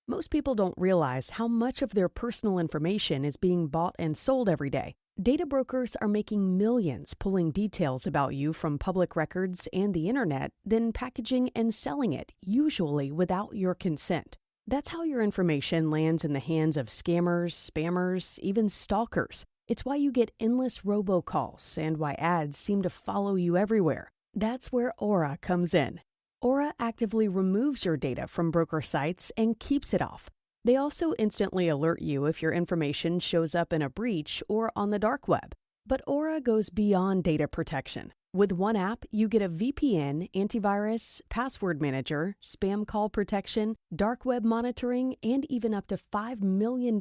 Most people don't realize how much of their personal information is being bought and sold every day. Data brokers are making millions pulling details about you from public records and the internet, then packaging and selling it, usually without your consent. That's how your information lands in the hands of scammers, spammers, even stalkers. It's why you get endless robocalls and why ads seem to follow you everywhere. That's where Aura comes in. Aura actively removes your data from broker sites and keeps it off. They also instantly alert you if your information shows up in a breach or on the dark web. But Aura goes beyond data protection. With one app, you get a VPN, antivirus, password manager, spam call protection, dark web monitoring, and even up to $5 million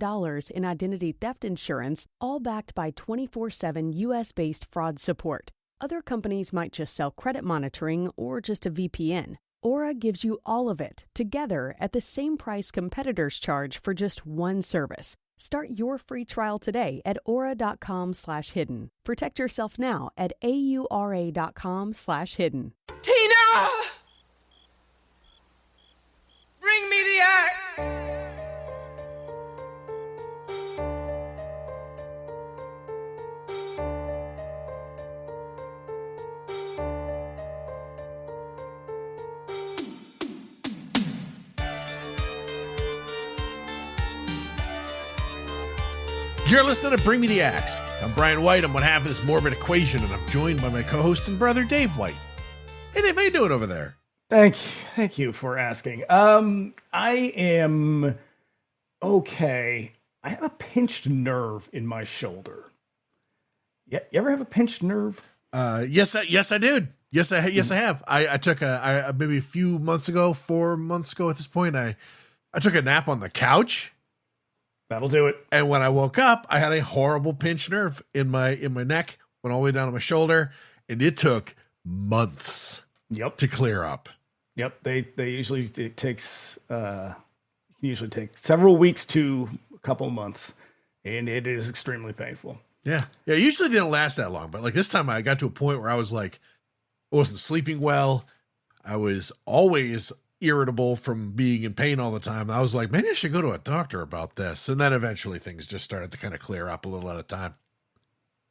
in identity theft insurance, all backed by 24/7 US-based fraud support. Other companies might just sell credit monitoring or just a VPN. Aura gives you all of it, together at the same price competitors charge for just one service. Start your free trial today at aura.com/hidden. Protect yourself now at aura.com/hidden. Tina! Bring me the axe! You're listening to Bring Me the Axe. I'm Brian White. I'm one half of this morbid equation, and I'm joined by my co-host and brother, Dave White. Hey, Dave, how you doing over there? Thank you for asking. I am okay. I have a pinched nerve in my shoulder. You ever have a pinched nerve? Yes, I did. Yes, I have. I took maybe a few months ago, 4 months ago at this point. I took a nap on the couch. That'll do it. And when I woke up, I had a horrible pinched nerve in my neck, went all the way down to my shoulder, and it took months. Yep. To clear up. Yep. It takes usually take several weeks to a couple months, and it is extremely painful. Yeah. Yeah. It usually didn't last that long, but like this time I got to a point where I was like, I wasn't sleeping well. I was always irritable from being in pain all the time. I was like, maybe I should go to a doctor about this. And then eventually things just started to kind of clear up a little at a time.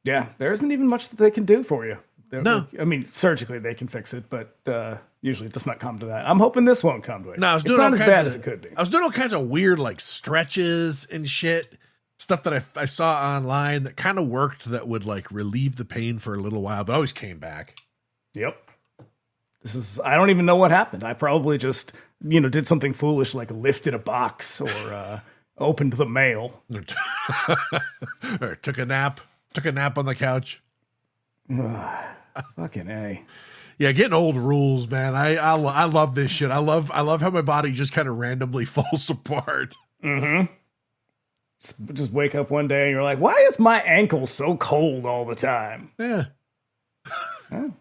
Yeah. There isn't even much that they can do for you. No. I mean, surgically they can fix it, but usually it does not come to that. I'm hoping this won't come to it. No, I was doing it's all not as kinds bad of, as it could be. I was doing all kinds of weird like stretches and shit. Stuff that I saw online that kind of worked that would like relieve the pain for a little while, but always came back. Yep. I don't even know what happened. I probably just, did something foolish like lifted a box or opened the mail. Or took a nap on the couch. Fucking A. Yeah, getting old rules, man. I love this shit. I love how my body just kind of randomly falls apart. Mm-hmm. Just wake up one day and you're like, why is my ankle so cold all the time? Yeah. Man,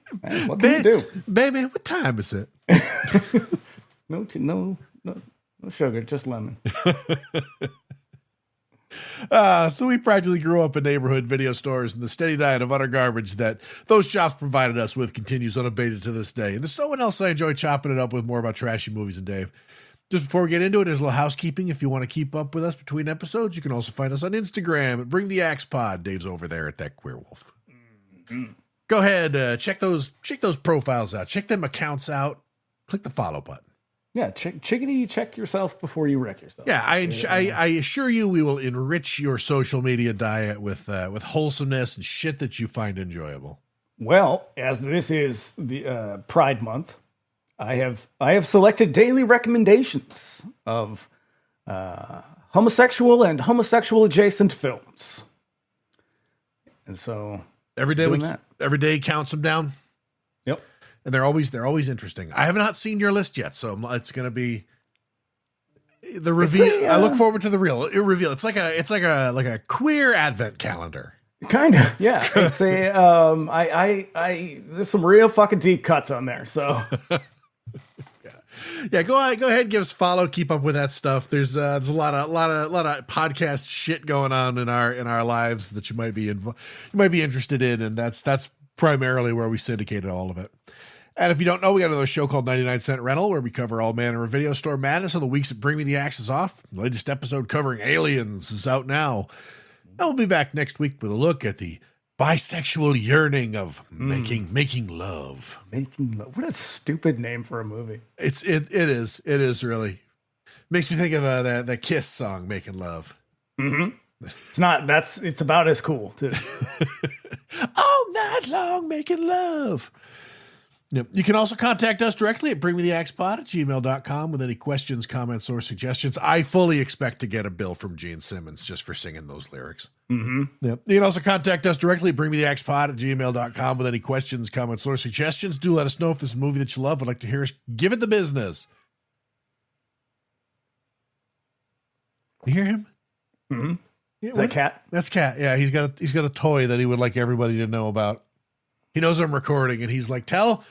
what can you do? Baby, what time is it? No sugar, just lemon. So we practically grew up in neighborhood video stores, and the steady diet of utter garbage that those shops provided us with continues unabated to this day. And there's no one else I enjoy chopping it up with more about trashy movies than Dave. Just before we get into it, there's a little housekeeping. If you want to keep up with us between episodes, you can also find us on Instagram at Bring the Axe Pod. Dave's over there at that Queer Wolf. Mm-hmm. Go ahead, check those profiles out. Check them accounts out. Click the follow button. Yeah, check yourself before you wreck yourself. Yeah, I assure you we will enrich your social media diet with wholesomeness and shit that you find enjoyable. Well, as this is the Pride Month, I have selected daily recommendations of homosexual and homosexual adjacent films. And so every day counts them down. Yep. And they're always interesting. I have not seen your list yet, so it's going to be the reveal. I look forward to the reveal. It's like a queer advent calendar. Kind of, yeah. It's there's some real fucking deep cuts on there. So yeah. Go ahead, give us a follow. Keep up with that stuff. There's a lot of podcast shit going on in our lives that you might be interested in, and that's primarily where we syndicated all of it. And if you don't know, we got another show called 99 Cent Rental where we cover all manner of video store madness on the weeks that Bring Me the Axe is off. The latest episode covering aliens is out now. And we'll be back next week with a look at the bisexual yearning of making love. Making love. What a stupid name for a movie. It is really. Makes me think of that Kiss song, Making Love. Mm-hmm. It's about as cool too. All night long making love. Yep. You can also contact us directly at bringmetheaxepod@gmail.com with any questions, comments, or suggestions. I fully expect to get a bill from Gene Simmons just for singing those lyrics. Mm-hmm. Yep. You can also contact us directly at bringmetheaxepod@gmail.com with any questions, comments, or suggestions. Do let us know if this is a movie that you love. I'd like to hear us give it the business. You hear him? Mm-hmm. Yeah, is that Cat? That's Cat. Yeah, he's got a toy that he would like everybody to know about. He knows I'm recording, and he's like, tell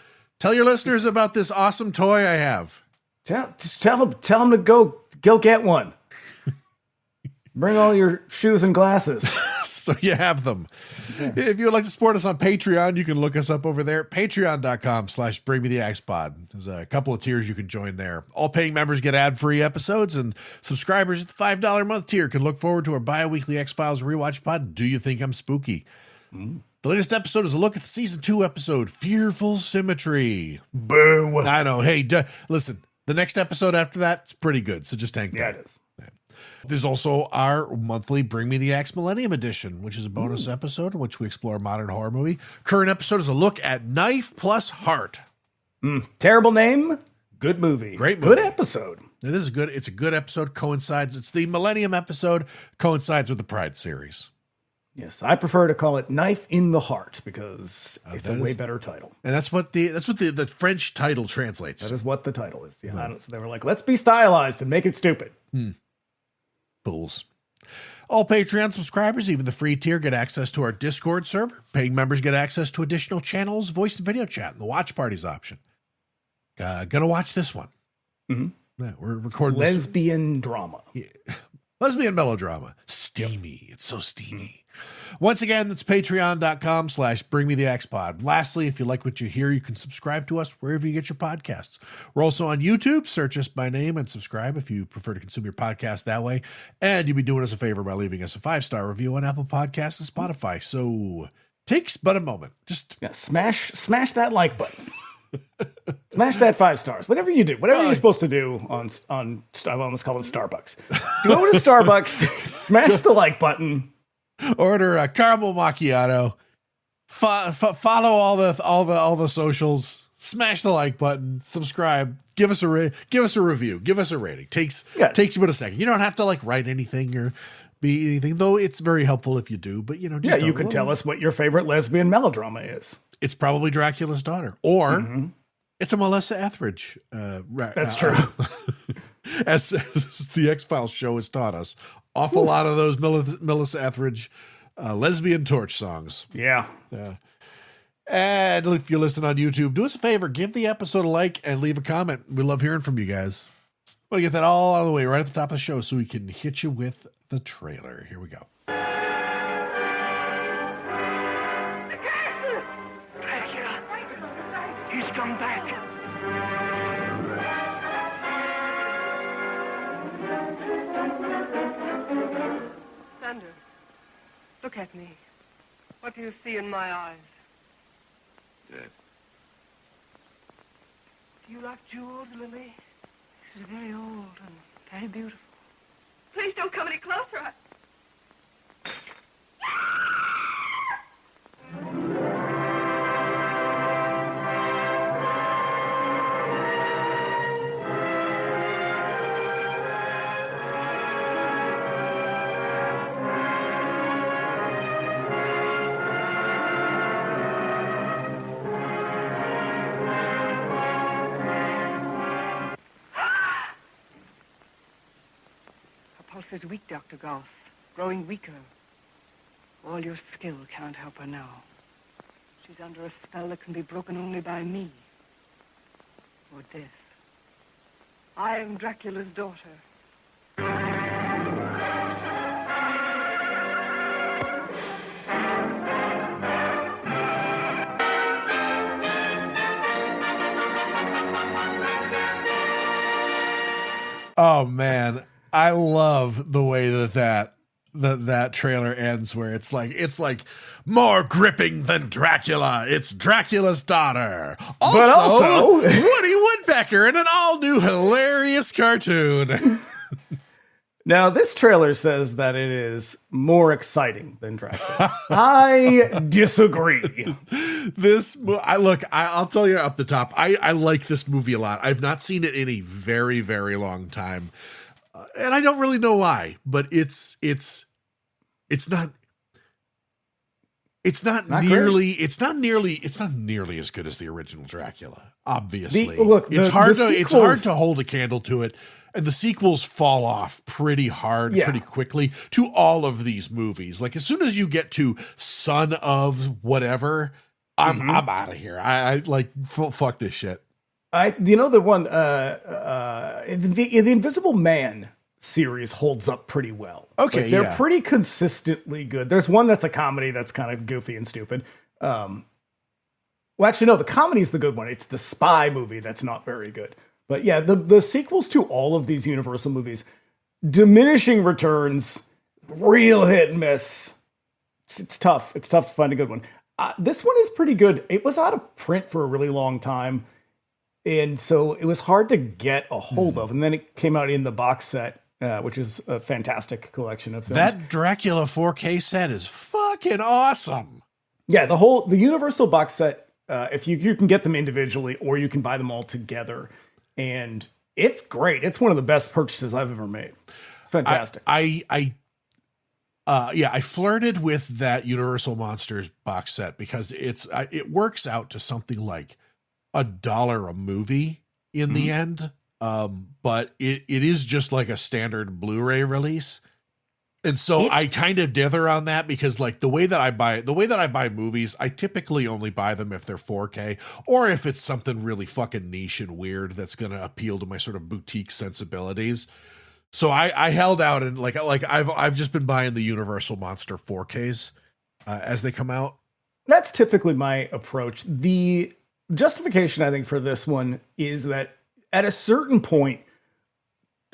your listeners about this awesome toy I have. Just tell them to go get one. Bring all your shoes and glasses. So you have them. Yeah. If you would like to support us on Patreon, you can look us up over there. Patreon.com/BringMeTheAxePod. There's a couple of tiers you can join there. All paying members get ad-free episodes, and subscribers at the $5 a month tier can look forward to our bi-weekly X-Files rewatch pod, Do You Think I'm Spooky? The latest episode is a look at the season 2 episode, Fearful Symmetry. Boo. I know. Hey, listen, the next episode after that is pretty good, so just hang tight. Yeah, it is. There's also our monthly Bring Me the Axe Millennium Edition, which is a bonus episode in which we explore a modern horror movie. Current episode is a look at Knife plus Heart. Terrible name, good movie. Great movie. Good episode. It is good. It's a good episode. Coincides. It's the Millennium episode. Coincides with the Pride series. Yes, I prefer to call it Knife in the Heart because it's a way better title. And that's what the French title translates. That is what the title is. Yeah. So they were like, let's be stylized and make it stupid. Fools. All Patreon subscribers, even the free tier, get access to our Discord server. Paying members get access to additional channels, voice and video chat, and the watch parties option. Gonna watch this one. Mm-hmm. Yeah, we're recording lesbian drama. Yeah. Lesbian melodrama. Steamy. It's so steamy. Once again, that's patreon.com/bringmetheaxepod. Lastly, if you like what you hear, you can subscribe to us wherever you get your podcasts. We're also on YouTube. Search us by name and subscribe if you prefer to consume your podcast that way. And you'd be doing us a favor by leaving us a 5-star review on Apple Podcasts and Spotify. So takes but a moment. Just smash that like button. Smash that 5 stars. Whatever you do, whatever you're supposed to do on I almost call it Starbucks. Go to Starbucks, smash the like button. Order a caramel macchiato. Follow all the socials. Smash the like button. Subscribe. Give us a review. Give us a rating. Takes you but a second. You don't have to write anything or be anything, though. It's very helpful if you do. But you can tell us what your favorite lesbian melodrama is. It's probably Dracula's Daughter, or it's a Melissa Etheridge. That's true. As the X-Files show has taught us. Awful lot of those Melissa Etheridge lesbian torch songs. Yeah. And if you listen on YouTube, do us a favor, give the episode a like and leave a comment. We love hearing from you guys. We'll get that all out of the way right at the top of the show so we can hit you with the trailer. Here we go. Dracula! He's come back! Look at me. What do you see in my eyes? Death. Do you like jewels, Lily? This is very old and very beautiful. Please don't come any closer. Is weak, Dr. Goss. Growing weaker. All your skill can't help her now. She's under a spell that can be broken only by me. Or death. I am Dracula's daughter. Oh man, I love the way that trailer ends, where it's like more gripping than Dracula. It's Dracula's daughter. Also Woody Woodpecker in an all new hilarious cartoon. Now, this trailer says that it is more exciting than Dracula. I disagree. I'll tell you up the top. I like this movie a lot. I've not seen it in a very, very long time, and I don't really know why. But it's not nearly as good as the original Dracula. Obviously, it's hard to hold a candle to it. And the sequels fall off pretty hard, pretty quickly to all of these movies. Like as soon as you get to Son of whatever, I'm out of here. I like fuck this shit. The one the Invisible Man series holds up pretty well. Okay, they're pretty consistently good. There's one that's a comedy that's kind of goofy and stupid. Well, actually, no, the comedy's the good one. It's the spy movie that's not very good. But yeah, the sequels to all of these Universal movies, diminishing returns, real hit and miss. It's tough. It's tough to find a good one. This one is pretty good. It was out of print for a really long time, and so it was hard to get a hold of. And then it came out in the box set, which is a fantastic collection of films. That Dracula 4K set is fucking awesome. Yeah, the Universal box set, if you can get them individually or you can buy them all together. And it's great. It's one of the best purchases I've ever made. It's fantastic. I flirted with that Universal Monsters box set because it works out to something like $1 a movie in the end. But it is just like a standard Blu-ray release. And so I kind of dither on that because like the way that I buy movies, I typically only buy them if they're 4K or if it's something really fucking niche and weird that's going to appeal to my sort of boutique sensibilities. So I held out and like I've just been buying the Universal Monster 4Ks as they come out. That's typically my approach. The justification I think for this one is that at a certain point,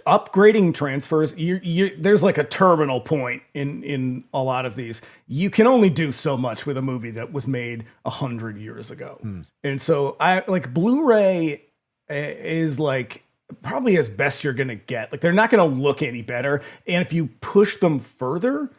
upgrading transfers, there's like a terminal point in a lot of these. You can only do so much with a movie that was made 100 years ago. And so I like Blu-ray is like probably as best you're going to get. Like they're not going to look any better. And if you push them further,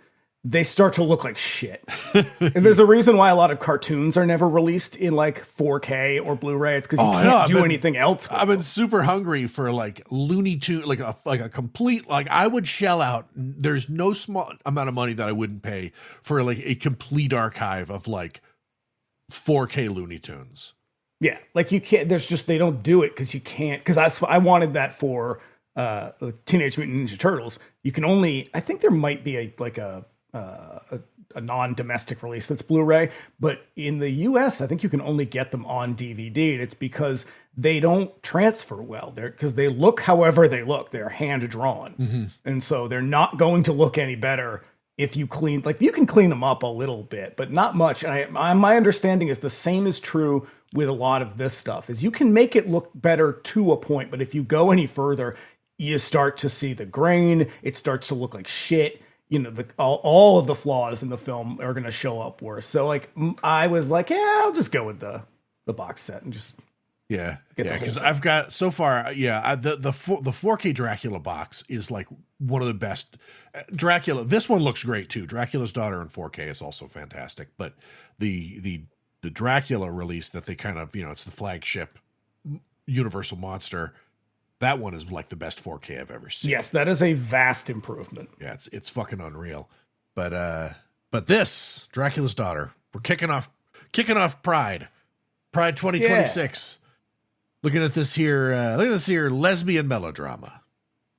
they start to look like shit. And there's a reason why a lot of cartoons are never released in like 4K or Blu-ray. It's because you can't do anything else. I've been super hungry for like Looney Tunes, like a complete, like I would shell out. There's no small amount of money that I wouldn't pay for like a complete archive of like 4K Looney Tunes. Yeah. Like you can't, they don't do it because you can't, because I wanted that for Teenage Mutant Ninja Turtles. You can only, I think there might be a non-domestic release that's Blu-ray, but in the US, I think you can only get them on DVD. And it's because they don't transfer well. Because they look however they look. They're hand drawn. And so they're not going to look any better if you clean, like you can clean them up a little bit, but not much. And my understanding is the same is true with a lot of this stuff, is you can make it look better to a point, but if you go any further, you start to see the grain. It starts to look like shit. You know, all of the flaws in the film are going to show up worse. So like, I was like, yeah, I'll just go with the box set and just because I've got so far, the 4K Dracula box is like one of the best. Dracula, this one looks great too. Dracula's Daughter in 4K is also fantastic, but the Dracula release that they kind of, it's the flagship Universal Monster. That one is like the best 4K I've ever seen. Yes, that is a vast improvement. Yeah, it's fucking unreal. But this Dracula's Daughter, we're kicking off Pride 2026. Yeah. Looking at this here lesbian melodrama.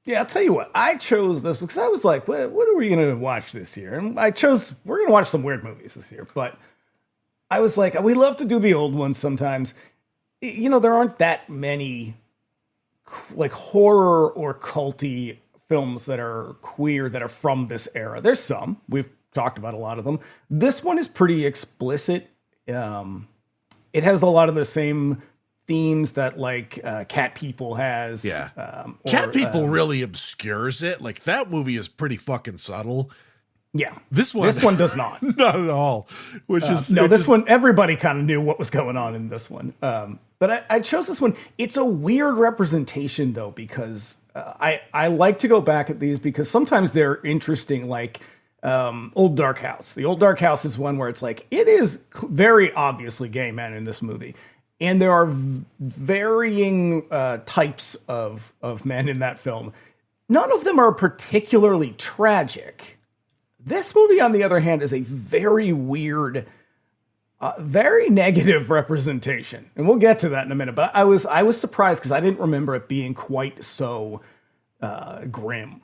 Yeah, I'll tell you what. I chose this because I was like, what are we going to watch this year? And we're going to watch some weird movies this year. But I was like, we love to do the old ones sometimes. There aren't that many like horror or culty films that are queer that are from this era. There's some. We've talked about a lot of them. This one is pretty explicit. It has a lot of the same themes that like Cat People has. Yeah. Cat People really obscures it. Like that movie is pretty fucking subtle. Yeah. This one does not. Not at all. This one, everybody kind of knew what was going on in this one. But I chose this one. It's a weird representation, though, because I like to go back at these because sometimes they're interesting, like Old Dark House. The Old Dark House is one where it's like, it is very obviously gay men in this movie. And there are varying types of men in that film. None of them are particularly tragic. This movie, on the other hand, is a very weird, very negative representation, and we'll get to that in a minute. But I was surprised because I didn't remember it being quite so grim.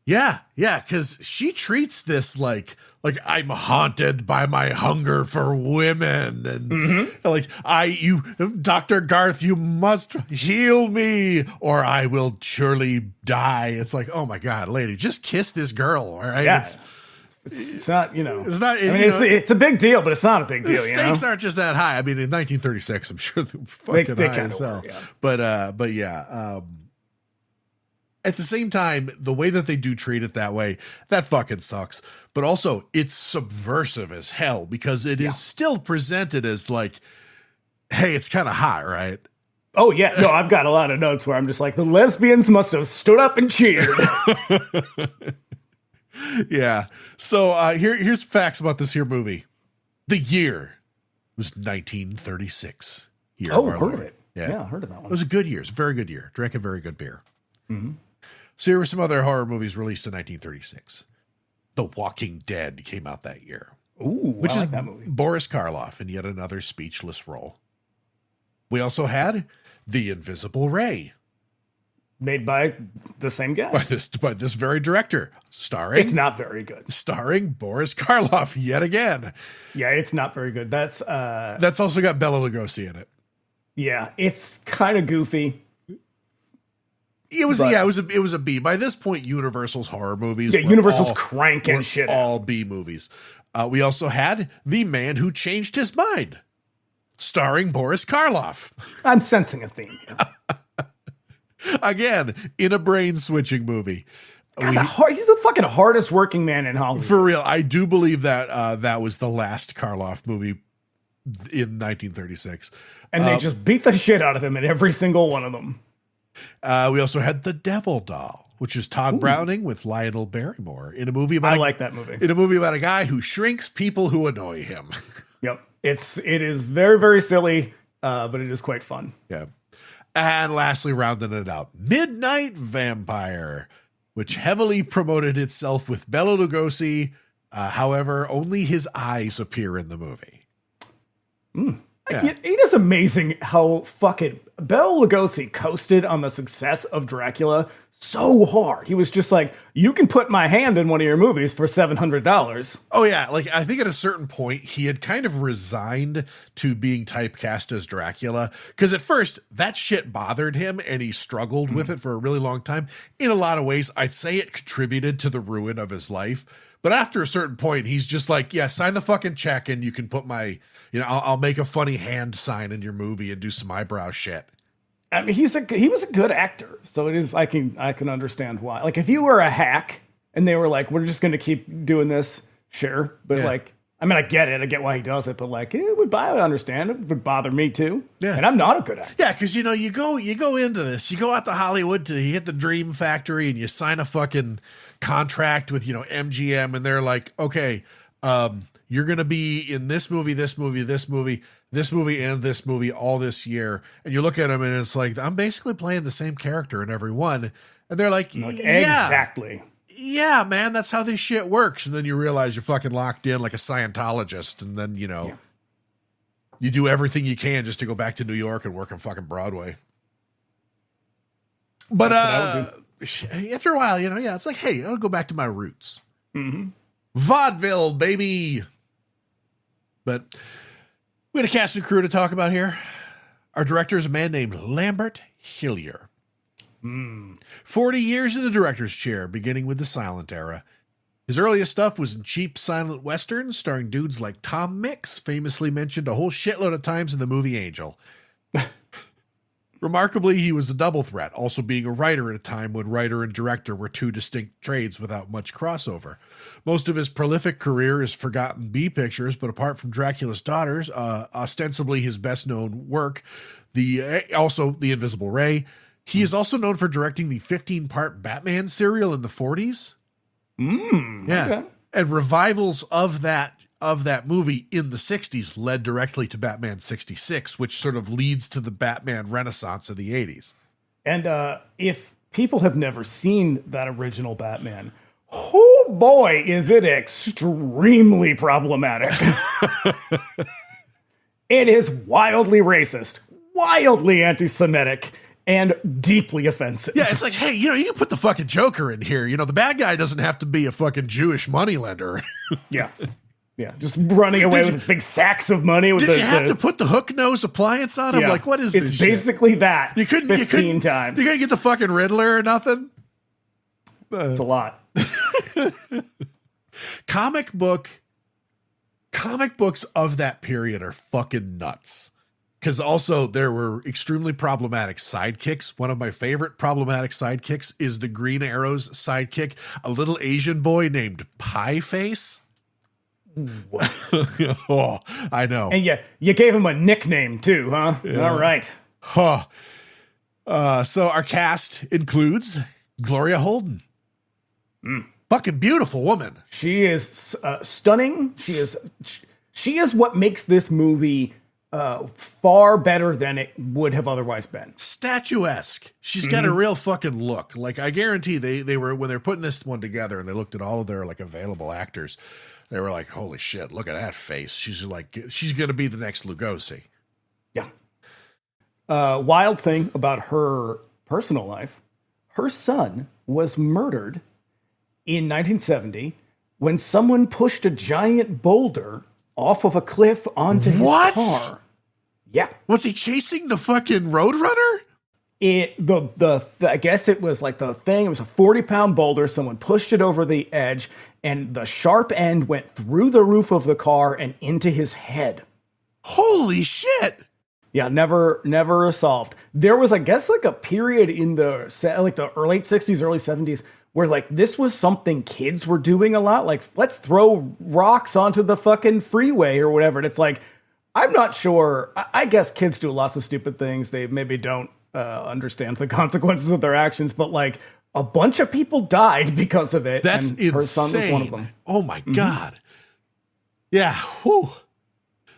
Yeah, because she treats this like I'm haunted by my hunger for women, and like Dr. Garth, you must heal me, or I will surely die. It's like, oh my God, lady, just kiss this girl, all right? Yeah. It's not, it's not. It's a big deal, but it's not a big deal. The stakes aren't just that high. I mean, in 1936, I'm sure they were fucking high as hell. Yeah. But yeah. At the same time, the way that they do treat it that way, that fucking sucks. But also, it's subversive as hell because it is still presented as like, hey, it's kind of hot, right? Oh, yeah. No, I've got a lot of notes where I'm just like, the lesbians must have stood up and cheered. Yeah. So here's facts about this here movie. The year was 1936. Heard of it. Yeah, I heard of that one. It was a good year. It's a very good year. Drank a very good beer. Mm-hmm. So here were some other horror movies released in 1936. The Walking Dead came out that year. Ooh, which I is like that movie. Boris Karloff in yet another speechless role. We also had The Invisible Ray. Made by the same guy. By this very director. It's not very good. Starring Boris Karloff yet again. Yeah, it's not very good. That's also got Bela Lugosi in it. Yeah, it's kind of goofy. It was a B. By this point, Universal's horror movies. Yeah, Universal's cranking shit out. All B movies. We also had The Man Who Changed His Mind, starring Boris Karloff. I'm sensing a theme. Again, in a brain switching movie. God, he's the fucking hardest working man in Hollywood. For real, I do believe that that was the last Karloff movie in 1936. And they just beat the shit out of him in every single one of them. We also had The Devil Doll, which is Todd Browning with Lionel Barrymore in a movie about that movie. In a movie about a guy who shrinks people who annoy him. Yep. It is very, very silly, but it is quite fun. Yeah. And lastly, rounding it out, Midnight Vampire, which heavily promoted itself with Bela Lugosi. However, only his eyes appear in the movie. Yeah. It is amazing how fucking Bela Lugosi coasted on the success of Dracula so hard. He was just like, you can put my hand in one of your movies for $700. Oh, yeah. Like, I think at a certain point, he had kind of resigned to being typecast as Dracula. Because at first, that shit bothered him and he struggled with it for a really long time. In a lot of ways, I'd say it contributed to the ruin of his life. But after a certain point, he's just like, yeah, sign the fucking check and you can put my, I'll make a funny hand sign in your movie and do some eyebrow shit. I mean, he was a good actor, so it is. I can understand why. Like, if you were a hack and they were like, "We're just going to keep doing this," sure. But I get it. I get why he does it. But like, I would understand. It would bother me too. Yeah, and I'm not a good actor. Yeah, because you go into this. You go out to Hollywood to hit the Dream Factory and you sign a fucking contract with MGM, and they're like, okay, you're going to be in this movie, this movie, this movie, this movie, and this movie all this year. And you look at them and it's like, I'm basically playing the same character in every one. And they're like, yeah, exactly. Yeah, man, that's how this shit works. And then you realize you're fucking locked in like a Scientologist. And then, you do everything you can just to go back to New York and work on fucking Broadway. But after a while, it's like, hey, I'll go back to my roots. Mm-hmm. Vaudeville, baby. But we had a cast and crew to talk about here. Our director is a man named Lambert Hillier. 40 years in the director's chair, beginning with the silent era. His earliest stuff was in cheap silent westerns starring dudes like Tom Mix, famously mentioned a whole shitload of times in the movie Angel. Remarkably, he was a double threat, also being a writer at a time when writer and director were two distinct trades without much crossover. Most of his prolific career is forgotten B pictures, but apart from Dracula's Daughters, ostensibly his best-known work, also The Invisible Ray, he is also known for directing the 15-part Batman serial in the 40s. Yeah. Okay. And revivals of that movie in the 60s led directly to Batman 66, which sort of leads to the Batman Renaissance of the 80s. And if people have never seen that original Batman, oh boy, is it extremely problematic. It is wildly racist, wildly anti-Semitic, and deeply offensive. Yeah, it's like, hey, you can put the fucking Joker in here. The bad guy doesn't have to be a fucking Jewish moneylender. Yeah. Yeah, just running away with his big sacks of money. Did you have to put the hook nose appliance on him? Yeah, like, what is this? It's basically that. You couldn't 15 times. You couldn't get the fucking Riddler or nothing. It's a lot. Comic books of that period are fucking nuts. Because also there were extremely problematic sidekicks. One of my favorite problematic sidekicks is the Green Arrow's sidekick, a little Asian boy named Pie Face. Oh, I know. And you gave him a nickname too, huh? Yeah. All right. Huh. So our cast includes Gloria Holden. Fucking beautiful woman. She is stunning. She is what makes this movie far better than it would have otherwise been. Statuesque. She's got a real fucking look. Like, I guarantee they were, when they're putting this one together and they looked at all of their like available actors, they were like, holy shit, look at that face. She's going to be the next Lugosi. Yeah. Wild thing about her personal life, her son was murdered in 1970 when someone pushed a giant boulder off of a cliff onto his car. Yeah. Was he chasing the fucking Roadrunner? I guess it was like the thing. It was a 40-pound boulder. Someone pushed it over the edge, and the sharp end went through the roof of the car and into his head. Holy shit! Yeah, never solved. There was, I guess, like a period in the late 60s, early 70s where like this was something kids were doing a lot. Like, let's throw rocks onto the fucking freeway or whatever. And it's like, I'm not sure. I guess kids do lots of stupid things. They maybe don't understand the consequences of their actions, but like a bunch of people died because of it. That's insane. Her son was one of them. Oh my God. Yeah. Whew.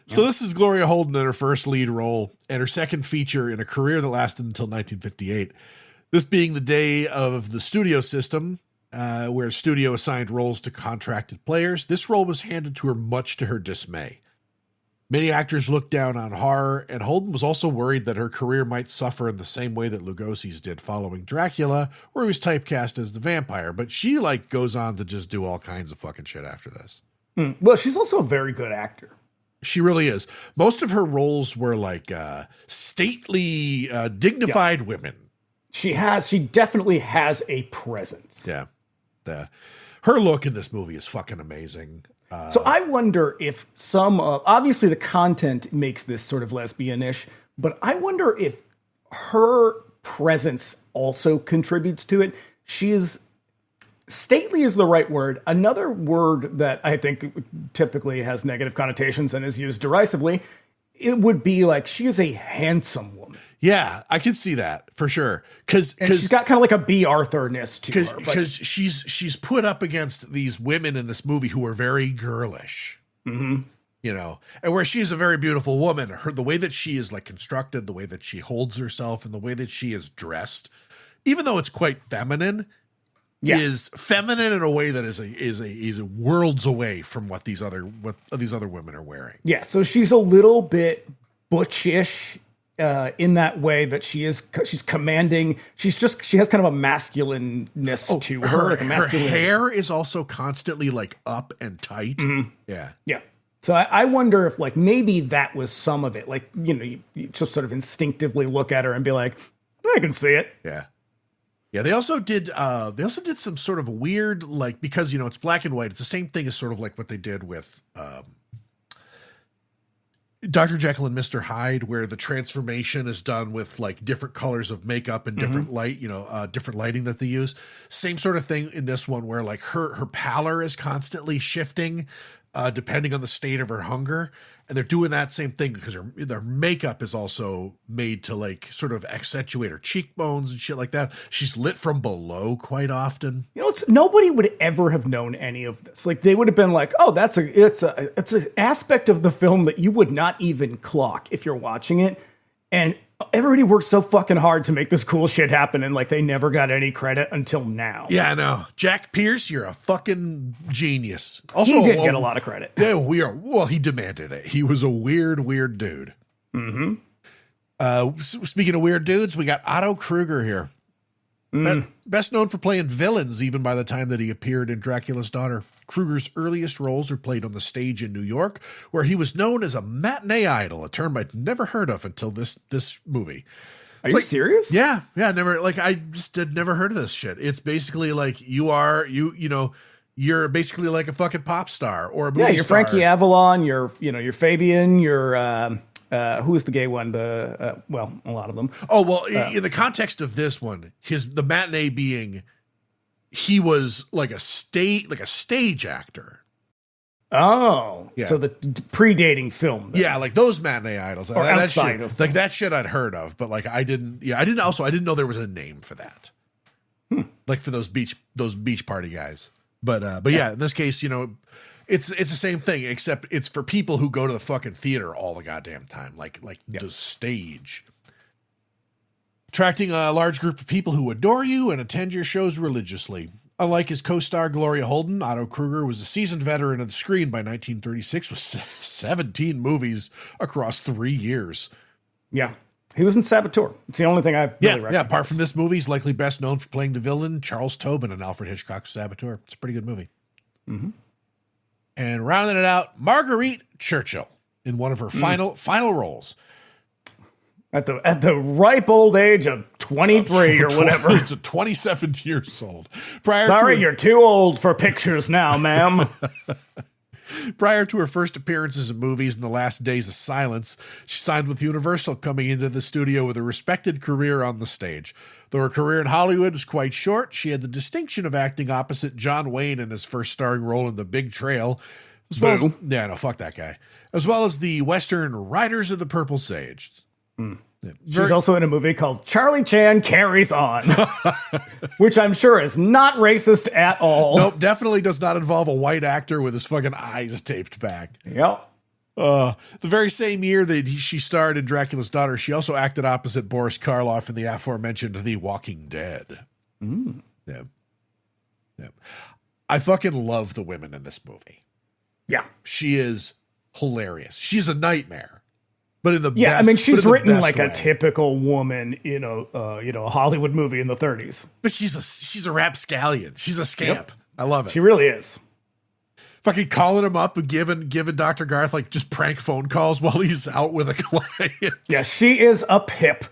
So this is Gloria Holden in her first lead role and her second feature in a career that lasted until 1958. This being the day of the studio system, where studio assigned roles to contracted players. This role was handed to her much to her dismay. Many actors looked down on horror, and Holden was also worried that her career might suffer in the same way that Lugosi's did following Dracula, where he was typecast as the vampire. But she goes on to just do all kinds of fucking shit after this. Well, she's also a very good actor. She really is. Most of her roles were like stately, dignified women. She definitely has a presence. Yeah. Her look in this movie is fucking amazing. So I wonder if obviously the content makes this sort of lesbian-ish, but I wonder if her presence also contributes to it. Stately is the right word. Another word that I think typically has negative connotations and is used derisively, it would be like she is a handsome woman. Yeah, I can see that for sure. Because she's got kind of like a B. Arthur-ness to her. Because she's put up against these women in this movie who are very girlish. Mm-hmm. And where she is a very beautiful woman, the way that she is like constructed, the way that she holds herself, and the way that she is dressed, even though it's quite feminine, is feminine in a way that is worlds away from what these other women are wearing. Yeah, so she's a little bit butchish. In that way that she's commanding, she has kind of a masculineness to her. Like her hair is also constantly like up and tight. Mm-hmm. Yeah. So I wonder if like maybe that was some of it. Like, you just sort of instinctively look at her and be like, I can see it. Yeah. Yeah. They also did some sort of weird, like, because it's black and white. It's the same thing as sort of like what they did with, Dr. Jekyll and Mr. Hyde, where the transformation is done with like different colors of makeup and different light, different lighting that they use. Same sort of thing in this one, where like her pallor is constantly shifting, depending on the state of her hunger. And they're doing that same thing because their makeup is also made to like sort of accentuate her cheekbones and shit like that. She's lit from below quite often. Nobody would ever have known any of this. Like they would have been like, "Oh, it's an aspect of the film that you would not even clock if you're watching it." And everybody worked so fucking hard to make this cool shit happen, and like they never got any credit until now. Yeah, I know. Jack Pierce, you're a fucking genius. Also, he did get a lot of credit. Yeah, he demanded it. He was a weird dude. Speaking of weird dudes, we got Otto Kruger here. Best known for playing villains, even by the time that he appeared in Dracula's Daughter. Kruger's earliest roles were played on the stage in New York, where he was known as a matinee idol, a term I'd never heard of until this movie. Are you serious? Yeah, never. Like I just had never heard of this shit. It's basically like you're basically like a fucking pop star or a movie you're star. Frankie Avalon, you're Fabian, you're who's the gay one? A lot of them. Oh well, in the context of this one, the matinee being. He was like a stage actor. Oh, yeah. So the predating film. Then. Yeah, like those matinee idols. Or outside of like that shit I'd heard of, but like I didn't know there was a name for that. Like for those beach party guys. But yeah, in this case, it's the same thing, except it's for people who go to the fucking theater all the goddamn time, like the stage. Attracting a large group of people who adore you and attend your shows religiously. Unlike his co-star Gloria Holden, Otto Kruger was a seasoned veteran of the screen by 1936 with 17 movies across 3 years. Yeah. He was in Saboteur. It's the only thing I've really recognized. Yeah, apart from this movie, he's likely best known for playing the villain Charles Tobin in Alfred Hitchcock's Saboteur. It's a pretty good movie. And rounding it out, Marguerite Churchill in one of her final roles. At the ripe old age of 23 or whatever. It's 27 years old. You're too old for pictures now, ma'am. Prior to her first appearances in movies in the last days of silence, she signed with Universal, coming into the studio with a respected career on the stage. Though her career in Hollywood was quite short, she had the distinction of acting opposite John Wayne in his first starring role in The Big Trail. Fuck that guy. As well as the Western Riders of the Purple Sage. She's also in a movie called Charlie Chan Carries On, which I'm sure is not racist at all. Nope, definitely does not involve a white actor with his fucking eyes taped back. Yep. The very same year that she starred in Dracula's Daughter, she also acted opposite Boris Karloff in the aforementioned The Walking Dead. Yeah. I fucking love the women in this movie. Yeah. She is hilarious. She's a nightmare. But in the best, I mean, she's written like way. a typical woman in a Hollywood movie in the 30s. But she's a rapscallion. She's a scamp. Yep. I love it. She really is. Fucking calling him up and giving Dr. Garth like just prank phone calls while he's out with a client. Yeah, she is a pip.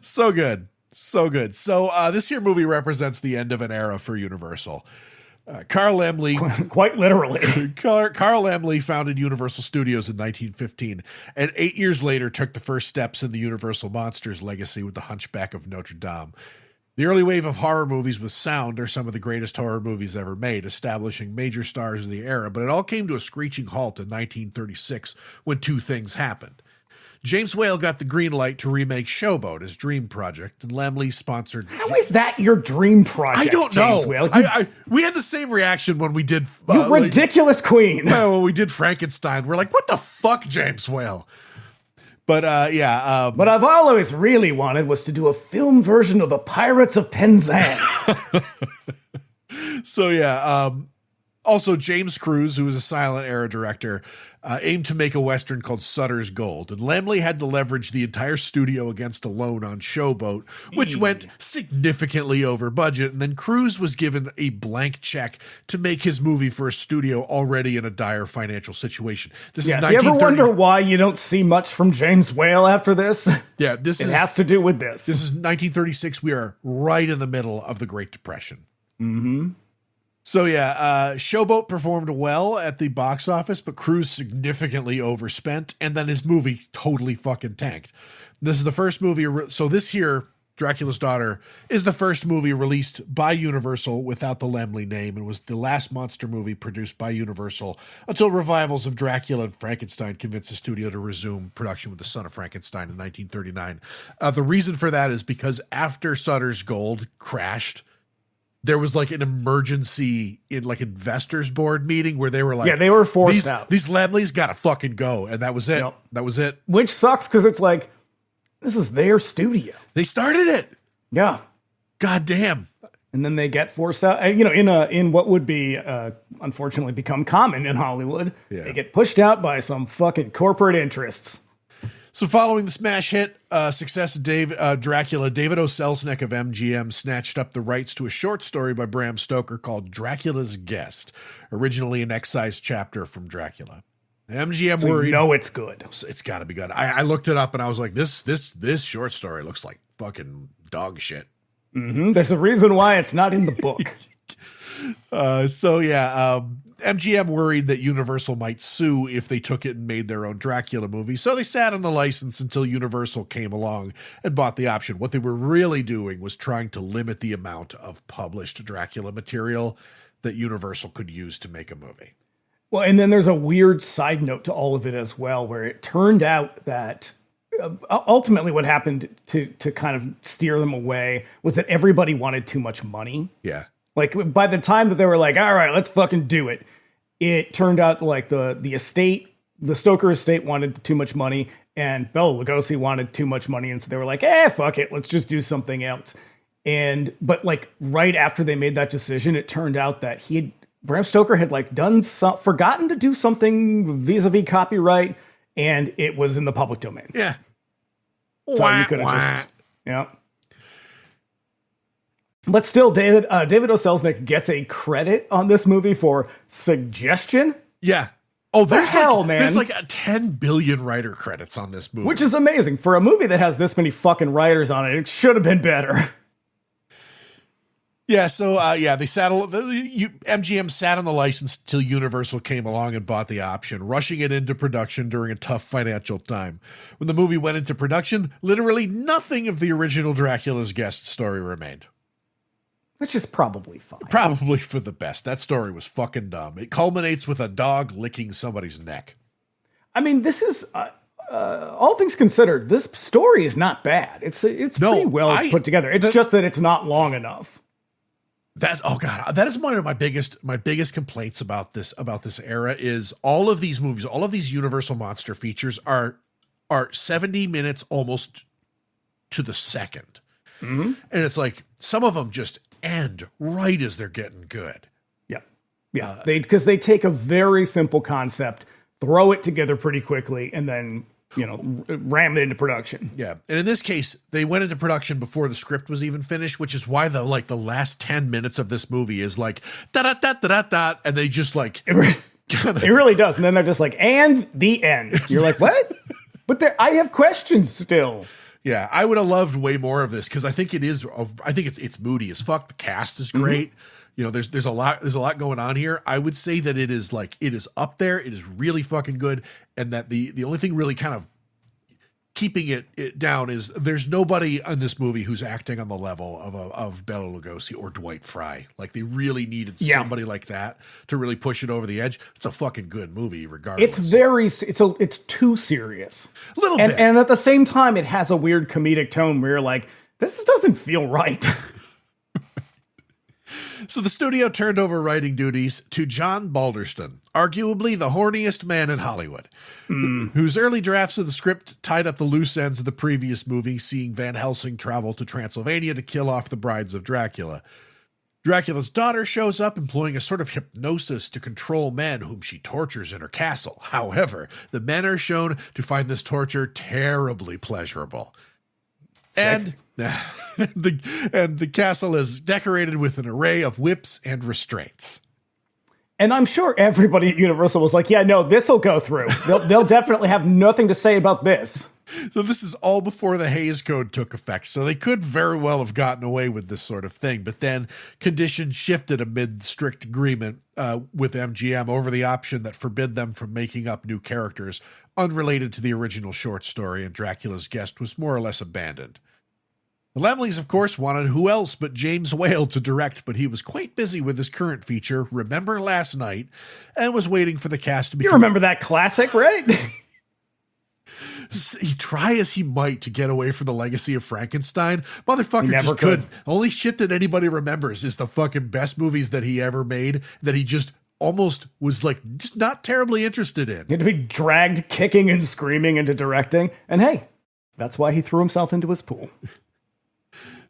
So good. So good. So this here movie represents the end of an era for Universal. Carl Laemmle, quite literally. Carl Laemmle founded Universal Studios in 1915, and 8 years later took the first steps in the Universal Monsters legacy with The Hunchback of Notre Dame. The early wave of horror movies with sound are some of the greatest horror movies ever made, establishing major stars of the era, but it all came to a screeching halt in 1936 when two things happened. James Whale got the green light to remake Showboat, his dream project, and Laemmle sponsored... How is that your dream project, I don't James know. Whale? We had the same reaction when we did... You ridiculous queen. When we did Frankenstein. We're like, what the fuck, James Whale? But, what I've always really wanted was to do a film version of the Pirates of Penzance. So, also, James Cruise, who was a silent era director, aimed to make a Western called Sutter's Gold. And Laemmle had to leverage the entire studio against a loan on Showboat, which went significantly over budget. And then Cruise was given a blank check to make his movie for a studio already in a dire financial situation. This is you ever wonder why you don't see much from James Whale after this? Yeah, it has to do with this. This is 1936. We are right in the middle of the Great Depression. Mm-hmm. So yeah, Showboat performed well at the box office, but Cruise significantly overspent, and then his movie totally fucking tanked. This is the first movie. So this here, Dracula's Daughter, is the first movie released by Universal without the Laemmle name, and was the last monster movie produced by Universal until revivals of Dracula and Frankenstein convinced the studio to resume production with The Son of Frankenstein in 1939. The reason for that is because after Sutter's Gold crashed, there was like an emergency in like investors board meeting where they were like, they were forced out. These Laemmle's got to fucking go. And that was it. Yep. That was it. Which sucks because it's like, this is their studio. They started it. Yeah. God damn. And then they get forced out, in what would be, unfortunately become common in Hollywood. Yeah. They get pushed out by some fucking corporate interests. So following the smash hit success of Dracula, David O. Selznick of MGM snatched up the rights to a short story by Bram Stoker called Dracula's Guest, originally an excised chapter from Dracula. MGM worried. It's good. It's got to be good. I looked it up and I was like, this short story looks like fucking dog shit. Mm-hmm. There's a reason why it's not in the book. MGM worried that Universal might sue if they took it and made their own Dracula movie, so they sat on the license until Universal came along and bought the option. What they were really doing was trying to limit the amount of published Dracula material that Universal could use to make a movie. Well, and then there's a weird side note to all of it as well, where it turned out that ultimately what happened to kind of steer them away was that everybody wanted too much money. Yeah. Like by the time that they were like, all right, let's fucking do it. It turned out like the estate, the Stoker estate wanted too much money and Bela Lugosi wanted too much money. And so they were like, fuck it. Let's just do something else. But like right after they made that decision, it turned out that Bram Stoker had like forgotten to do something vis-a-vis copyright, and it was in the public domain. Yeah. So you could have But still, David O. Selznick gets a credit on this movie for suggestion. Yeah. Oh, man. There's like 10 billion writer credits on this movie. Which is amazing. For a movie that has this many fucking writers on it, it should have been better. Yeah, so MGM sat on the license till Universal came along and bought the option, rushing it into production during a tough financial time. When the movie went into production, literally nothing of the original Dracula's Guest story remained. Which is probably fine. Probably for the best. That story was fucking dumb. It culminates with a dog licking somebody's neck. I mean, this is... all things considered, this story is not bad. It's pretty well put together. It's just that it's not long enough. That is one of my biggest complaints about this era is all of these movies, all of these Universal monster features are 70 minutes almost to the second. Mm-hmm. And it's like some of them just end right as they're getting good. Yeah. Because they take a very simple concept, throw it together pretty quickly, and then ram it into production. Yeah. And in this case, they went into production before the script was even finished, which is why the last 10 minutes of this movie is like, da-da-da-da-da-da, and they just like... It really does. And then they're just like, and the end. You're like, what? But I have questions still. Yeah, I would have loved way more of this because I think it's moody as fuck. The cast is great. Mm-hmm. There's a lot going on here. I would say that it is up there. It is really fucking good. And that the only thing really kind of keeping it down is there's nobody in this movie who's acting on the level of Bela Lugosi or Dwight Frye. Like they really needed somebody like that to really push it over the edge. It's a fucking good movie regardless. It's too serious. A little bit. And at the same time, it has a weird comedic tone where you're like, this doesn't feel right. So the studio turned over writing duties to John Balderston, arguably the horniest man in Hollywood, whose early drafts of the script tied up the loose ends of the previous movie, seeing Van Helsing travel to Transylvania to kill off the brides of Dracula. Dracula's daughter shows up employing a sort of hypnosis to control men whom she tortures in her castle. However, the men are shown to find this torture terribly pleasurable. And the castle is decorated with an array of whips and restraints. And I'm sure everybody at Universal was like, yeah, no, this will go through. They'll definitely have nothing to say about this. So this is all before the Hays Code took effect. So they could very well have gotten away with this sort of thing. But then conditions shifted amid strict agreement with MGM over the option that forbid them from making up new characters unrelated to the original short story, and Dracula's guest was more or less abandoned. The Laemmles, of course, wanted who else but James Whale to direct, but he was quite busy with his current feature, Remember Last Night, and was waiting for the cast to become... You remember that classic, right? He try as he might to get away from the legacy of Frankenstein. Motherfucker Never just could. Only shit that anybody remembers is the fucking best movies that he ever made that he just almost was like just not terribly interested in. He had to be dragged kicking and screaming into directing. And hey, that's why he threw himself into his pool.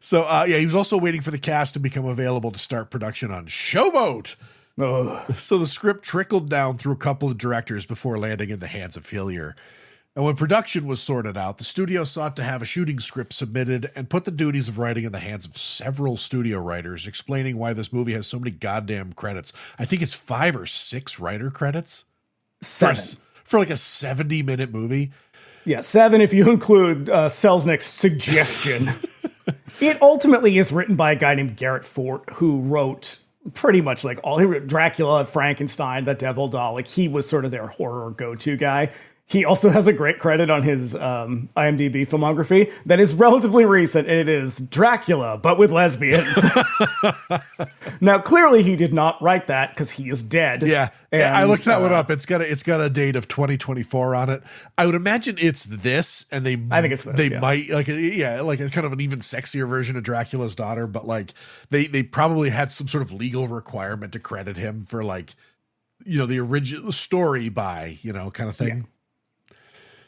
So, he was also waiting for the cast to become available to start production on Showboat. Ugh. So the script trickled down through a couple of directors before landing in the hands of Hillier. And when production was sorted out, the studio sought to have a shooting script submitted and put the duties of writing in the hands of several studio writers, explaining why this movie has so many goddamn credits. I think it's 5 or 6 writer credits. 7. For like a 70-minute movie. Yeah, 7 if you include Selznick's suggestion. It ultimately is written by a guy named Garrett Fort, who wrote pretty much like all. He wrote Dracula, Frankenstein, The Devil Doll. Like, he was sort of their horror go-to guy. He also has a great credit on his IMDb filmography that is relatively recent. It is Dracula, but with lesbians. Now, clearly, he did not write that because he is dead. Yeah, And, I looked that one up. It's got a date of 2024 on it. I would imagine it's this, and I think it's this, They yeah. might like a kind of an even sexier version of Dracula's daughter, but like they probably had some sort of legal requirement to credit him for like, the original story by kind of thing. Yeah.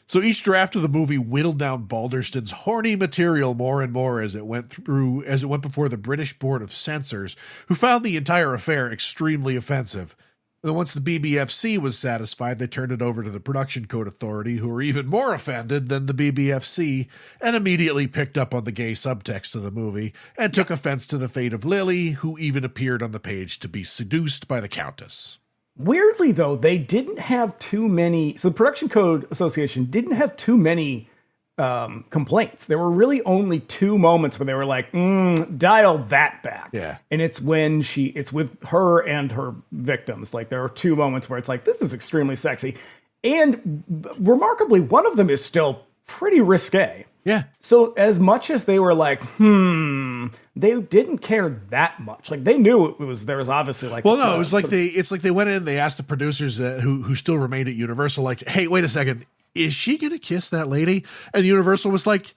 So each draft of the movie whittled down Balderston's horny material more and more as it went before the British Board of Censors, who found the entire affair extremely offensive. And once the BBFC was satisfied, they turned it over to the Production Code Authority, who were even more offended than the BBFC, and immediately picked up on the gay subtext of the movie, and took offense to the fate of Lily, who even appeared on the page to be seduced by the Countess. Weirdly, though, they didn't have too many. So the Production Code Association didn't have too many complaints. There were really only 2 moments where they were like, dial that back. Yeah. And it's when it's with her and her victims. Like, there are 2 moments where it's like, this is extremely sexy. And remarkably, one of them is still pretty risque. Yeah. So as much as they were like, they didn't care that much. Like, they knew there was obviously like, well, no, it was like they went in, they asked the producers who still remained at Universal, like, hey, wait a second, is she going to kiss that lady? And Universal was like,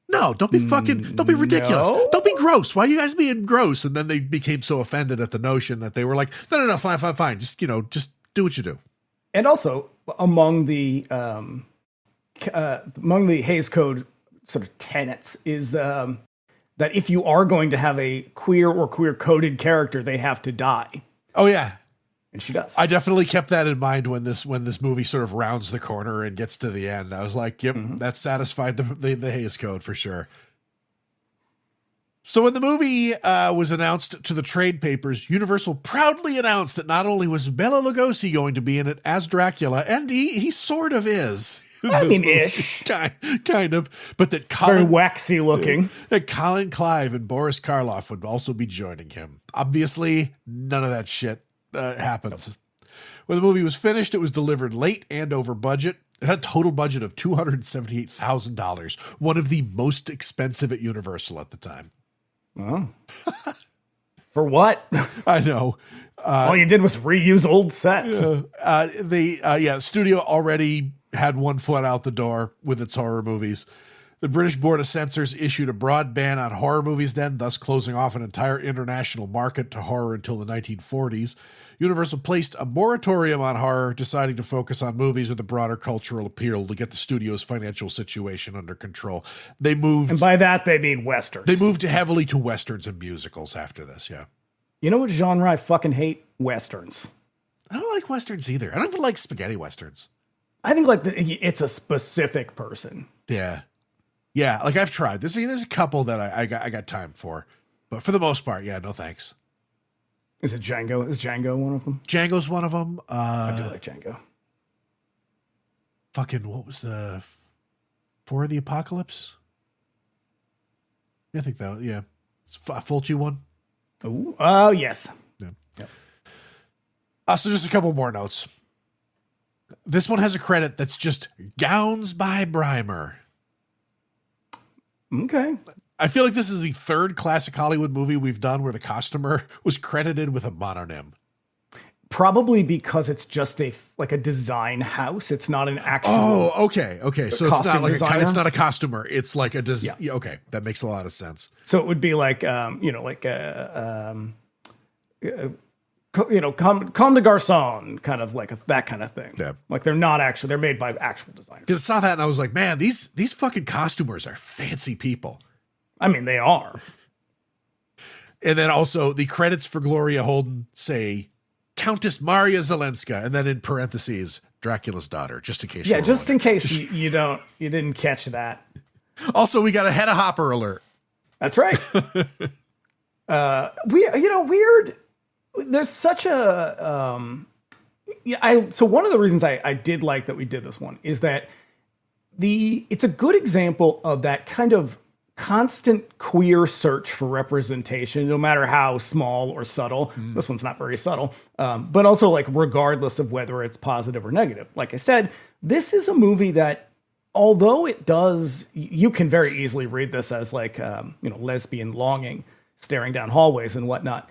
no, don't be ridiculous. No. Don't be gross. Why are you guys being gross? And then they became so offended at the notion that they were like, no, fine. Just do what you do. And also among the Hays Code sort of tenets is that if you are going to have a queer or queer coded character, they have to die. Oh yeah. And she does. I definitely kept that in mind when this movie sort of rounds the corner and gets to the end. I was like, yep, that satisfied the Hays Code for sure. So when the movie was announced to the trade papers, Universal proudly announced that not only was Bela Lugosi going to be in it as Dracula, and he sort of is. I mean, ish. Kind of. But that Very waxy looking. That Colin Clive and Boris Karloff would also be joining him. Obviously, none of that shit happens. Nope. When the movie was finished, it was delivered late and over budget. It had a total budget of $278,000, one of the most expensive at Universal at the time. Oh. For what? I know. All you did was reuse old sets. The studio already had one foot out the door with its horror movies. The British Board of Censors issued a broad ban on horror movies then, thus closing off an entire international market to horror until the 1940s. Universal placed a moratorium on horror, deciding to focus on movies with a broader cultural appeal to get the studio's financial situation under control. They moved... And by that, they mean westerns. They moved heavily to westerns and musicals after this, yeah. You know what genre I fucking hate? Westerns. I don't like westerns either. I don't even like spaghetti westerns. I think like it's a specific person. Yeah. Yeah, like I've tried. There's a couple that I got time for. But for the most part, yeah, no thanks. Is it Django? Is Django one of them? Django's one of them. I do like Django. Fucking, what was the... For the Apocalypse? I think that, yeah. It's a Fulci one. Oh, yes. Yeah. Yep. So just a couple more notes. This one has a credit that's just Gowns by Brymer. Okay. I feel like this is the third classic Hollywood movie we've done where the costumer was credited with a mononym. Probably because it's just a design house. It's not an actual. Oh, okay. So it's not like designer. it's not a costumer. It's like a Yeah. Okay, that makes a lot of sense. So it would be like Comme de Garçon, kind of like that kind of thing. Yeah. Like they're made by actual designers. Because I saw that and I was like, man, these fucking costumers are fancy people. I mean, they are. And then also the credits for Gloria Holden say Countess Maria Zelenska, and then in parentheses, Dracula's daughter, just in case. Yeah, just in case you didn't catch that. Also, we got a Hedda Hopper alert. That's right. Weird. There's such a so one of the reasons I did like that we did this one is that it's a good example of that kind of constant queer search for representation, no matter how small or subtle. This one's not very subtle, but also like regardless of whether it's positive or negative. Like I said, this is a movie that, although it does, you can very easily read this as like lesbian longing, staring down hallways and whatnot.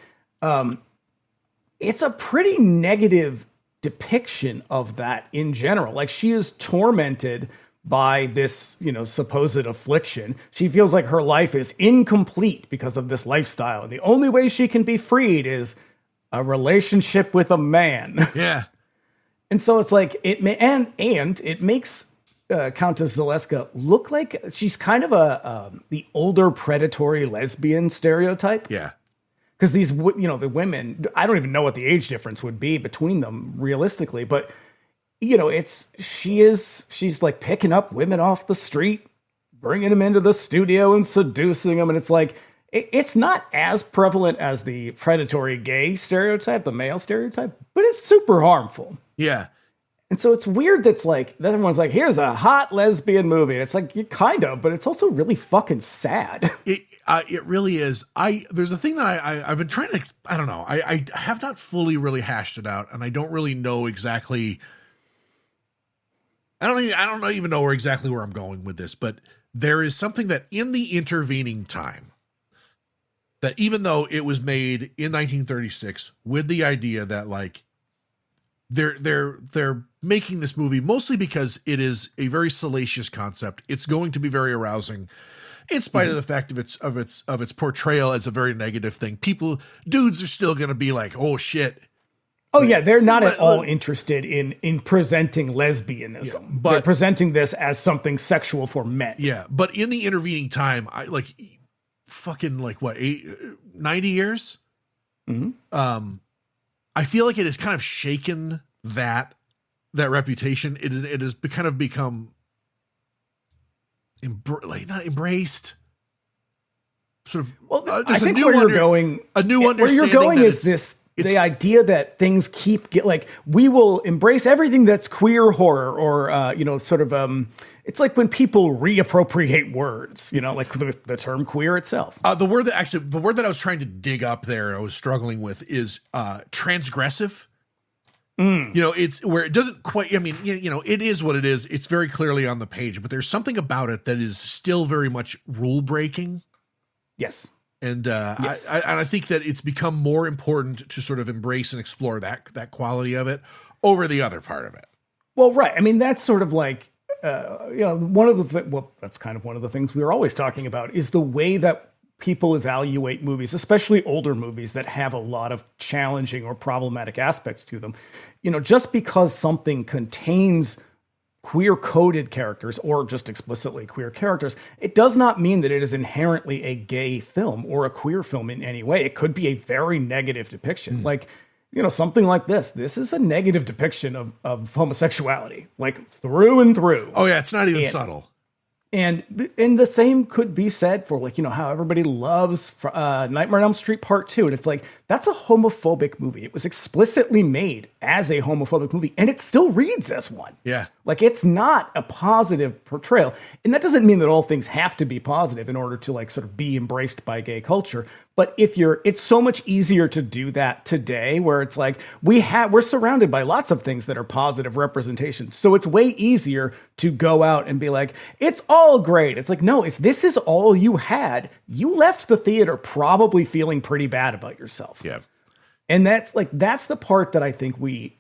It's a pretty negative depiction of that in general. Like, she is tormented by this, supposed affliction. She feels like her life is incomplete because of this lifestyle. And the only way she can be freed is a relationship with a man. Yeah. And so it's like, it makes Countess Zaleska look like she's kind of the older predatory lesbian stereotype. Yeah. Because these, the women, I don't even know what the age difference would be between them realistically, but she's like picking up women off the street, bringing them into the studio and seducing them. And it's like, it's not as prevalent as the predatory gay stereotype, the male stereotype, but it's super harmful. Yeah. And so it's weird that's like, everyone's like, here's a hot lesbian movie. And it's like, kind of, but it's also really fucking sad. It really is. There's a thing that I've been trying to, I don't know. I have not fully really hashed it out, and I don't really know exactly. I don't even know exactly where I'm going with this, but there is something that in the intervening time, that even though it was made in 1936 with the idea that like they're making this movie mostly because it is a very salacious concept. It's going to be very arousing, in spite of the fact of its portrayal as a very negative thing. Dudes are still going to be like, oh shit. Oh yeah, they're not at all interested in presenting lesbianism. Yeah, but they're presenting this as something sexual for men. Yeah, but in the intervening time, I like fucking like what 90 years. Mm-hmm. I feel like it has kind of shaken that reputation. It has kind of become not embraced. Sort of. Well, I think where you're going, a new understanding. Where you're going is this. The idea that things we will embrace everything that's queer horror or, it's like when people reappropriate words, like the term queer itself. The word that I was trying to dig up there, I was struggling with is transgressive. It's where it doesn't quite, it is what it is. It's very clearly on the page, but there's something about it that is still very much rule breaking. Yes. And yes. I think that it's become more important to sort of embrace and explore that quality of it over the other part of it. Well, right. I mean, that's sort of like, that's kind of one of the things we were always talking about is the way that people evaluate movies, especially older movies that have a lot of challenging or problematic aspects to them. Just because something contains queer coded characters or just explicitly queer characters, it does not mean that it is inherently a gay film or a queer film in any way. It could be a very negative depiction. Like, something like this. This is a negative depiction of homosexuality, like through and through. Oh yeah. It's not even subtle. And the same could be said for how everybody loves Nightmare on Elm Street Part 2. And it's like, that's a homophobic movie. It was explicitly made as a homophobic movie and it still reads as one. Yeah. Like, it's not a positive portrayal. And that doesn't mean that all things have to be positive in order to, like, sort of be embraced by gay culture. But it's so much easier to do that today, where it's like, we're surrounded by lots of things that are positive representation. So it's way easier to go out and be like, it's all great. It's like, no, if this is all you had, you left the theater probably feeling pretty bad about yourself. Yeah. And that's the part that I think we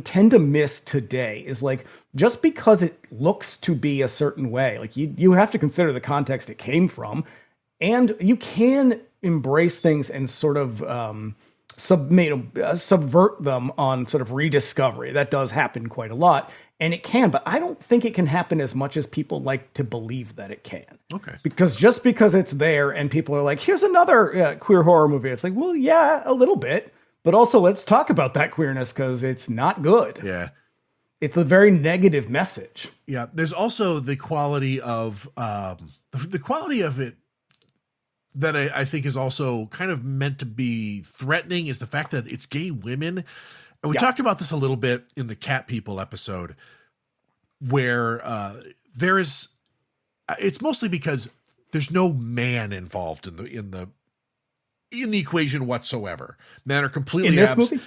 tend to miss today, is like, just because it looks to be a certain way, like you have to consider the context it came from, and you can embrace things and sort of subvert them on sort of rediscovery. That does happen quite a lot, and it can, but I don't think it can happen as much as people like to believe that it can. Okay. Because just because it's there and people are like, here's another queer horror movie, it's like, well, yeah, a little bit. But also, let's talk about that queerness, because it's not good. Yeah. It's a very negative message. Yeah. There's also the quality of it that I think is also kind of meant to be threatening, is the fact that it's gay women. And we talked about this a little bit in the Cat People episode, where it's mostly because there's no man involved in the equation whatsoever. Men are completely in this movie.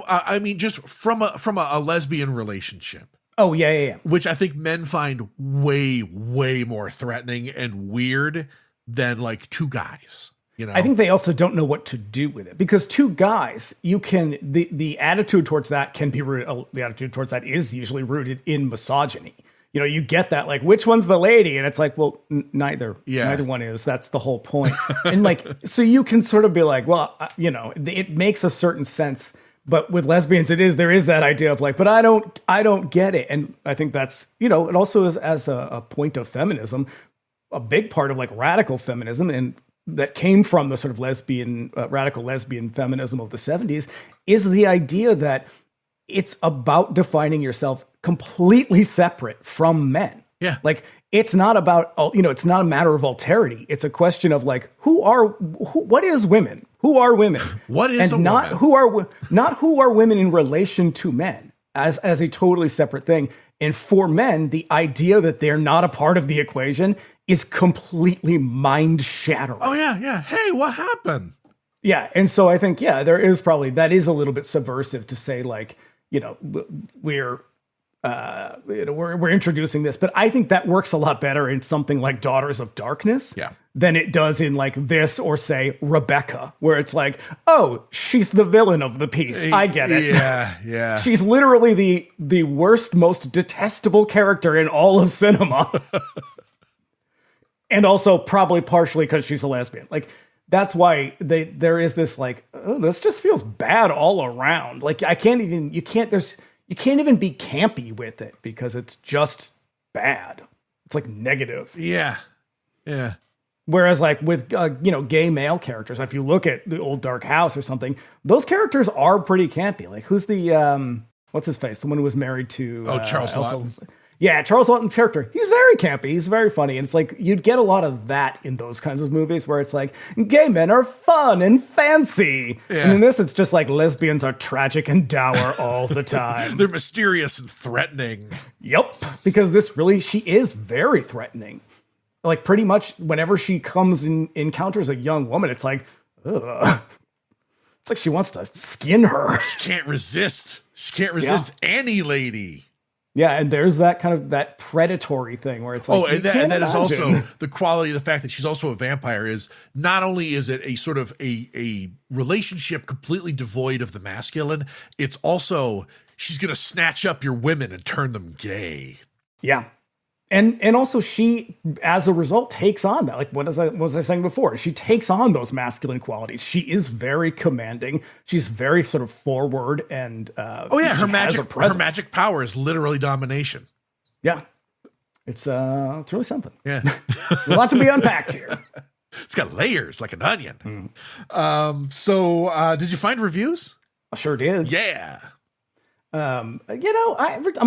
I mean, just from a lesbian relationship. Oh yeah. Which I think men find way, way more threatening and weird than like two guys. You know, I think they also don't know what to do with it, because two guys, you can the attitude towards that can be rooted. The attitude towards that is usually rooted in misogyny. You know, you get that, like, which one's the lady? And it's like, well, neither. Yeah. Neither one is. That's the whole point. And like, so you can sort of be like, well, it makes a certain sense. But with lesbians, there is that idea of like, but I don't get it. And I think that's, it also is, as a point of feminism, a big part of like radical feminism, and that came from the sort of radical lesbian feminism of the 70s, is the idea that it's about defining yourself completely separate from men. Yeah. Like, it's not about, it's not a matter of alterity. It's a question of like, what is women? Who are women? What is and a not woman? who are women in relation to men as a totally separate thing. And for men, the idea that they're not a part of the equation is completely mind shattering. Oh yeah. Yeah. Hey, what happened? Yeah. And so I think, that is a little bit subversive to say like, we're introducing this, but I think that works a lot better in something like Daughters of Darkness than it does in like this, or say Rebecca, where it's like, oh, she's the villain of the piece. I get it. Yeah. Yeah. She's literally the worst, most detestable character in all of cinema. And also probably partially because she's a lesbian. Like, that's why there is this like, oh, this just feels bad all around. Like, you can't even be campy with it, because it's just bad. It's like negative. Yeah. Yeah. Whereas like with, gay male characters, if you look at the old Dark House or something, those characters are pretty campy. Like, who's the, what's his face? The one who was married to Charles Elsa. Laughton. Yeah, Charles Laughton's character. He's very campy. He's very funny. And it's like, you'd get a lot of that in those kinds of movies, where it's like, gay men are fun and fancy. Yeah. And in this, it's just like, lesbians are tragic and dour all the time. They're mysterious and threatening. Yep. Because she is very threatening. Like, pretty much whenever she comes and encounters a young woman, it's like, ugh. It's like she wants to skin her. She can't resist. Any lady. Yeah, and there's that kind of that predatory thing where it's like, and that is also the quality of the fact that she's also a vampire. Is not only is it a sort of a relationship completely devoid of the masculine, it's also she's going to snatch up your women and turn them gay. Yeah. And also she, as a result, takes on that. Like, what was I saying before? She takes on those masculine qualities. She is very commanding. She's very sort of forward, and her magic power is literally domination. Yeah, it's really something. Yeah, there's a lot to be unpacked here. It's got layers like an onion. So did you find reviews? I sure did. Yeah. I'm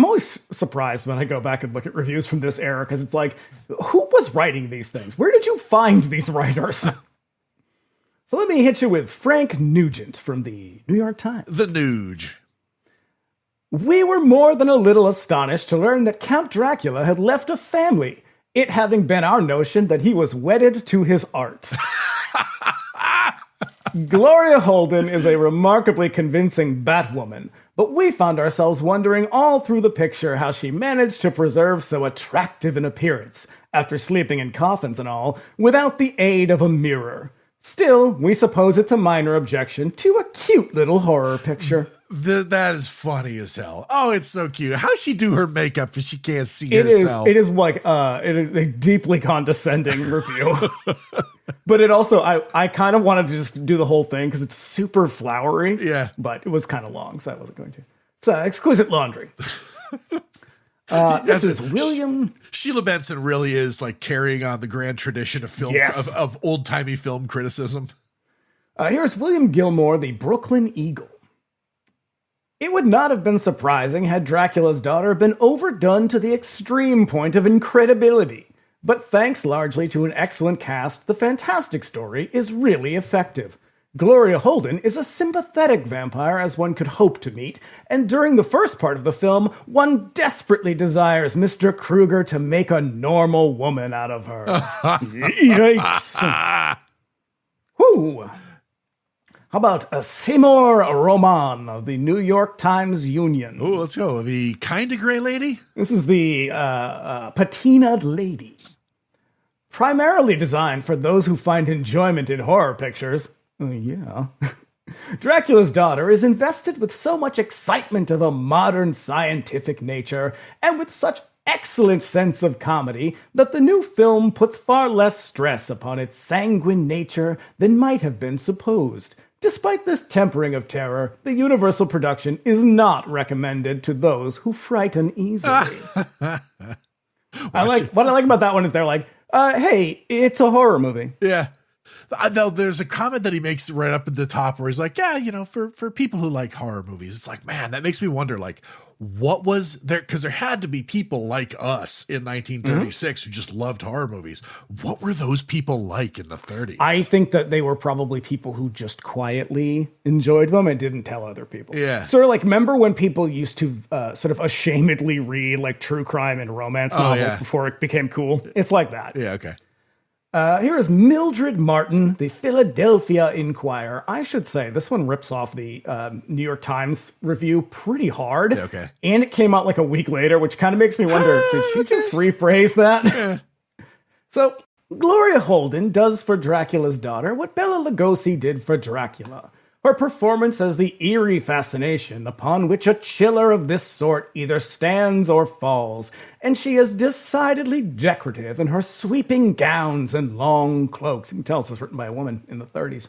always surprised when I go back and look at reviews from this era, because it's like, who was writing these things? Where did you find these writers? So let me hit you with Frank Nugent from the New York Times. The Nuge. We were more than a little astonished to learn that Count Dracula had left a family, it having been our notion that he was wedded to his art. Gloria Holden is a remarkably convincing Batwoman, but we found ourselves wondering all through the picture how she managed to preserve so attractive an appearance, after sleeping in coffins and all, without the aid of a mirror. Still, we suppose it's a minor objection to a cute little horror picture. That is funny as hell. Oh, it's so cute. How's she do her makeup if she can't see It herself? is a deeply condescending review. But it also, I kind of wanted to just do the whole thing because it's super flowery. Yeah. But it was kind of long, so I wasn't going to. It's exquisite laundry. This is William. Sheila Benson really is like carrying on the grand tradition of film, Yes. of old-timey film criticism. Here's William Gilmore, the Brooklyn Eagle. It would not have been surprising had Dracula's daughter been overdone to the extreme point of incredibility. But thanks largely to an excellent cast, the fantastic story is really effective. Gloria Holden is a sympathetic vampire as one could hope to meet, and during the first part of the film, one desperately desires Mr. Krueger to make a normal woman out of her. Yikes. Whew. How about a Seymour Roman of the New York Times Union? Oh, let's go. The kind of gray lady? This is the patinaed lady. Primarily designed for those who find enjoyment in horror pictures. Yeah. Dracula's daughter is invested with so much excitement of a modern scientific nature and with such excellent sense of comedy that the new film puts far less stress upon its sanguine nature than might have been supposed. Despite this tempering of terror, the Universal production is not recommended to those who frighten easily. What I like about that one is they're like, hey, it's a horror movie. Yeah. Though there's a comment that he makes right up at the top where he's like, yeah, you know, for people who like horror movies, it's like, man, that makes me wonder, like, what was there? Because there had to be people like us in 1936 who just loved horror movies. What were those people like in the 30s? I think that they were probably people who just quietly enjoyed them and didn't tell other people. Yeah. Sort of like, remember when people used to sort of ashamedly read like true crime and romance novels before it became cool? It's like that. Yeah, okay. Here is Mildred Martin, the Philadelphia Inquirer. I should say, this one rips off the New York Times review pretty hard. Yeah, okay. And it came out like a week later, which kind of makes me wonder, did she just rephrase that? Yeah. So, Gloria Holden does for Dracula's daughter what Bela Lugosi did for Dracula. Her performance has the eerie fascination upon which a chiller of this sort either stands or falls, and she is decidedly decorative in her sweeping gowns and long cloaks. You can tell this was written by a woman in the 30s.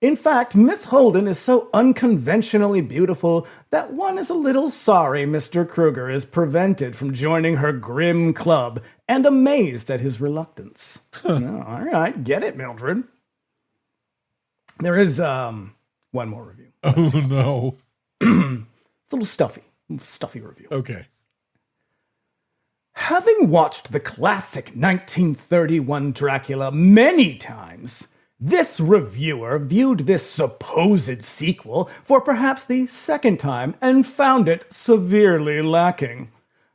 In fact, Miss Holden is so unconventionally beautiful that one is a little sorry Mr. Krueger is prevented from joining her grim club and amazed at his reluctance. Oh, all right, get it, Mildred. There is one more review. Oh, no. It's a little stuffy review. Okay. Having watched the classic 1931 Dracula many times, this reviewer viewed this supposed sequel for perhaps the second time and found it severely lacking.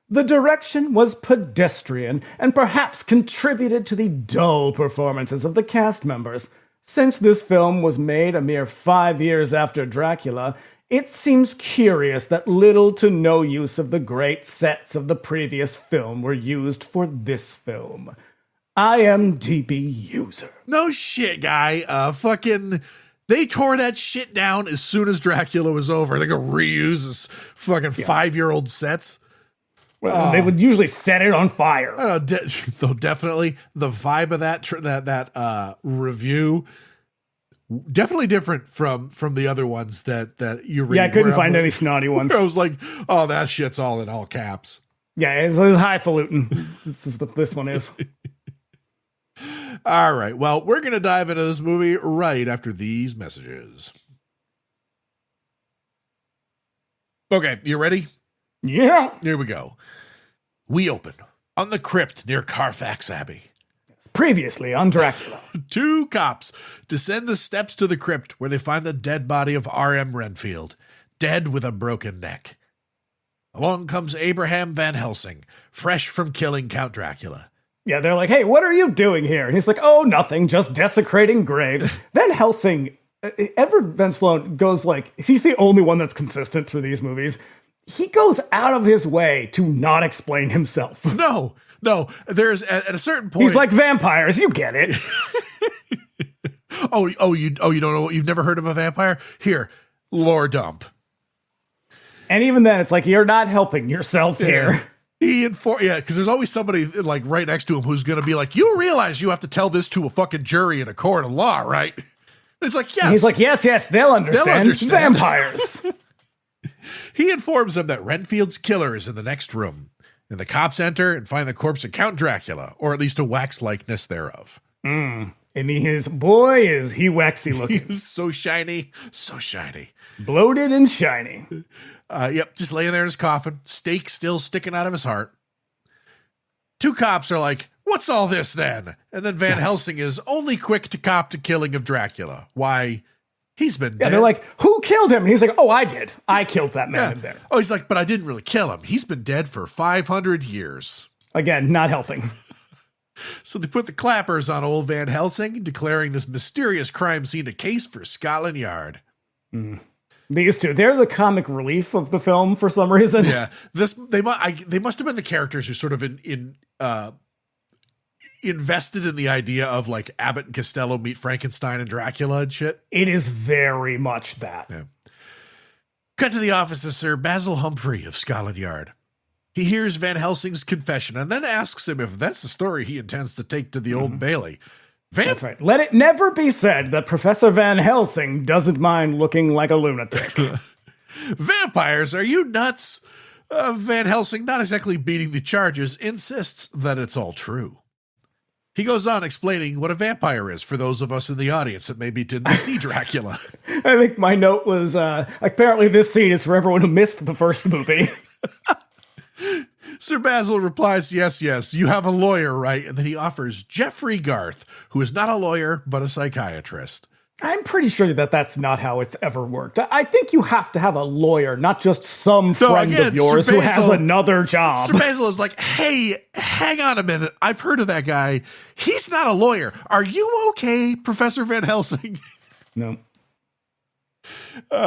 The direction was pedestrian and perhaps contributed to the dull performances of the cast members. Since this film was made a mere 5 years after Dracula, it seems curious that little to no use of the great sets of the previous film were used for this film. IMDb user. No shit, guy. They tore that shit down as soon as Dracula was over. They're going to reuse this fucking 5-year-old sets. Well, they would usually set it on fire. Though definitely the vibe of that review definitely different from the other ones that you read. Yeah, I couldn't find any snotty ones. I was like, oh, that shit's all in all caps. Yeah, it's highfalutin. This one is. All right. Well, we're going to dive into this movie right after these messages. Okay, you ready? Yeah. Here we go. We open on the crypt near Carfax Abbey. Previously on Dracula. 2 cops descend the steps to the crypt where they find the dead body of R.M. Renfield, dead with a broken neck. Along comes Abraham Van Helsing, fresh from killing Count Dracula. Yeah, they're like, hey, what are you doing here? And he's like, oh, nothing, just desecrating graves. Van Helsing, Edward Van Sloan goes like, he's the only one that's consistent through these movies. He goes out of his way to not explain himself. No, there's at a certain point. He's like vampires, you get it. You don't know, you've never heard of a vampire? Here, lore dump. And even then, it's like, you're not helping yourself here. Because there's always somebody like right next to him who's going to be like, you realize you have to tell this to a fucking jury in a court of law, right? And it's like, yes. He's like, yes, they'll understand. Vampires. He informs them that Renfield's killer is in the next room, and the cops enter and find the corpse of Count Dracula, or at least a wax likeness thereof. And is he waxy looking. He's so shiny. Bloated and shiny. Just laying there in his coffin, stake still sticking out of his heart. Two cops are like, what's all this then? And then Van Helsing is only quick to cop the killing of Dracula. Why? He's been dead. They're like, who killed him? And he's like, oh, I did. I killed that man in there. Oh, he's like, but I didn't really kill him. He's been dead for 500 years. Again, not helping. So they put the clappers on old Van Helsing, declaring this mysterious crime scene a case for Scotland Yard. These two, they're the comic relief of the film for some reason. Yeah, they must have been the characters who sort of invested in the idea of like Abbott and Costello meet Frankenstein and Dracula and shit. It is very much that. Yeah. Cut to the office of Sir Basil Humphrey of Scotland Yard. He hears Van Helsing's confession and then asks him if that's the story he intends to take to the Old Bailey. That's right. Let it never be said that Professor Van Helsing doesn't mind looking like a lunatic. Vampires, are you nuts? Van Helsing, not exactly beating the charges, insists that it's all true. He goes on explaining what a vampire is for those of us in the audience that maybe didn't see Dracula. I think my note was, apparently this scene is for everyone who missed the first movie. Sir Basil replies, yes, you have a lawyer, right? And then he offers Geoffrey Garth, who is not a lawyer, but a psychiatrist. I'm pretty sure that that's not how it's ever worked. I think you have to have a lawyer, not just some friend of yours who has another job. Sir Basil is like, hey, hang on a minute. I've heard of that guy. He's not a lawyer. Are you okay, Professor Van Helsing? No.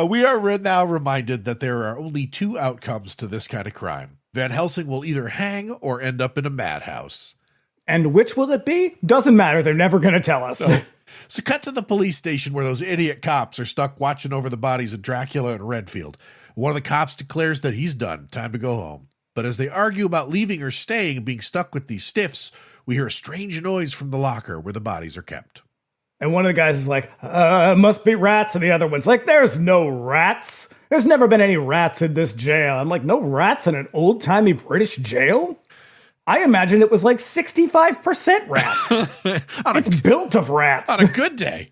We are now reminded that there are only two outcomes to this kind of crime. Van Helsing will either hang or end up in a madhouse. And which will it be? Doesn't matter. They're never going to tell us. So cut to the police station where those idiot cops are stuck watching over the bodies of Dracula and Renfield. One of the cops declares that he's done. Time to go home. But as they argue about leaving or staying and being stuck with these stiffs, we hear a strange noise from the locker where the bodies are kept. And one of the guys is like, must be rats. And the other one's like, there's no rats. There's never been any rats in this jail. I'm like, no rats in an old-timey British jail? I imagine it was like 65% rats. It's built of rats. On a good day.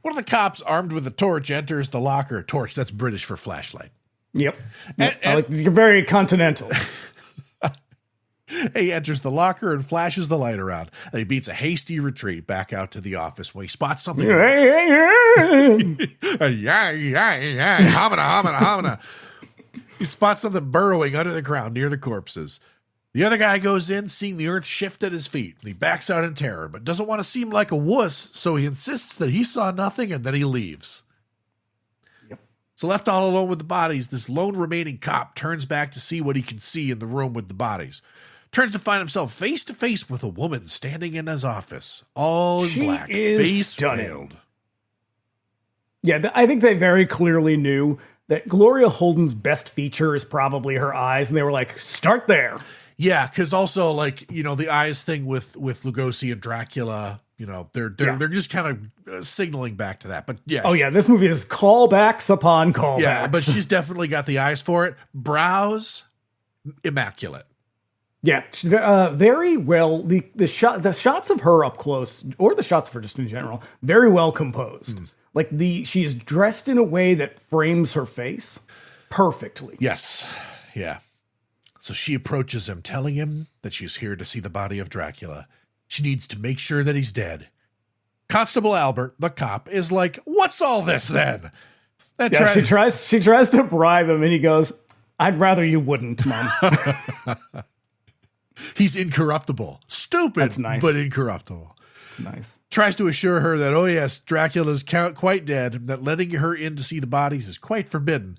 One of the cops armed with a torch enters the locker. Torch, that's British for flashlight. Yep. You're very continental. He enters the locker and flashes the light around. And he beats a hasty retreat back out to the office when he spots something. Homina. He spots something burrowing under the ground near the corpses. The other guy goes in, seeing the earth shift at his feet, and he backs out in terror, but doesn't want to seem like a wuss, so he insists that he saw nothing, and then he leaves. Yep. So left all alone with the bodies, this lone remaining cop turns back to see what he can see in the room with the bodies. Turns to find himself face to face with a woman standing in his office, all in black, face stunning. veiled. Yeah, I think they very clearly knew that Gloria Holden's best feature is probably her eyes, and they were like, start there. Yeah, because also, like, you know, the eyes thing with Lugosi and Dracula, you know, they're just kind of signaling back to that. But yeah. Oh, yeah, this movie is callbacks upon callbacks. Yeah, but she's definitely got the eyes for it. Brows, immaculate. Yeah, very well. The shots of her up close, or the shots of her just in general, very well composed. Like she's dressed in a way that frames her face perfectly. Yes, yeah. So she approaches him, telling him that she's here to see the body of Dracula. She needs to make sure that he's dead. Constable Albert, the cop, is like, "What's all this then?" She tries to bribe him, and he goes, I'd rather you wouldn't, Mom. He's incorruptible. Stupid, That's nice. but incorruptible. Nice. Tries to assure her that, oh yes, Dracula's quite dead, and that letting her in to see the bodies is quite forbidden.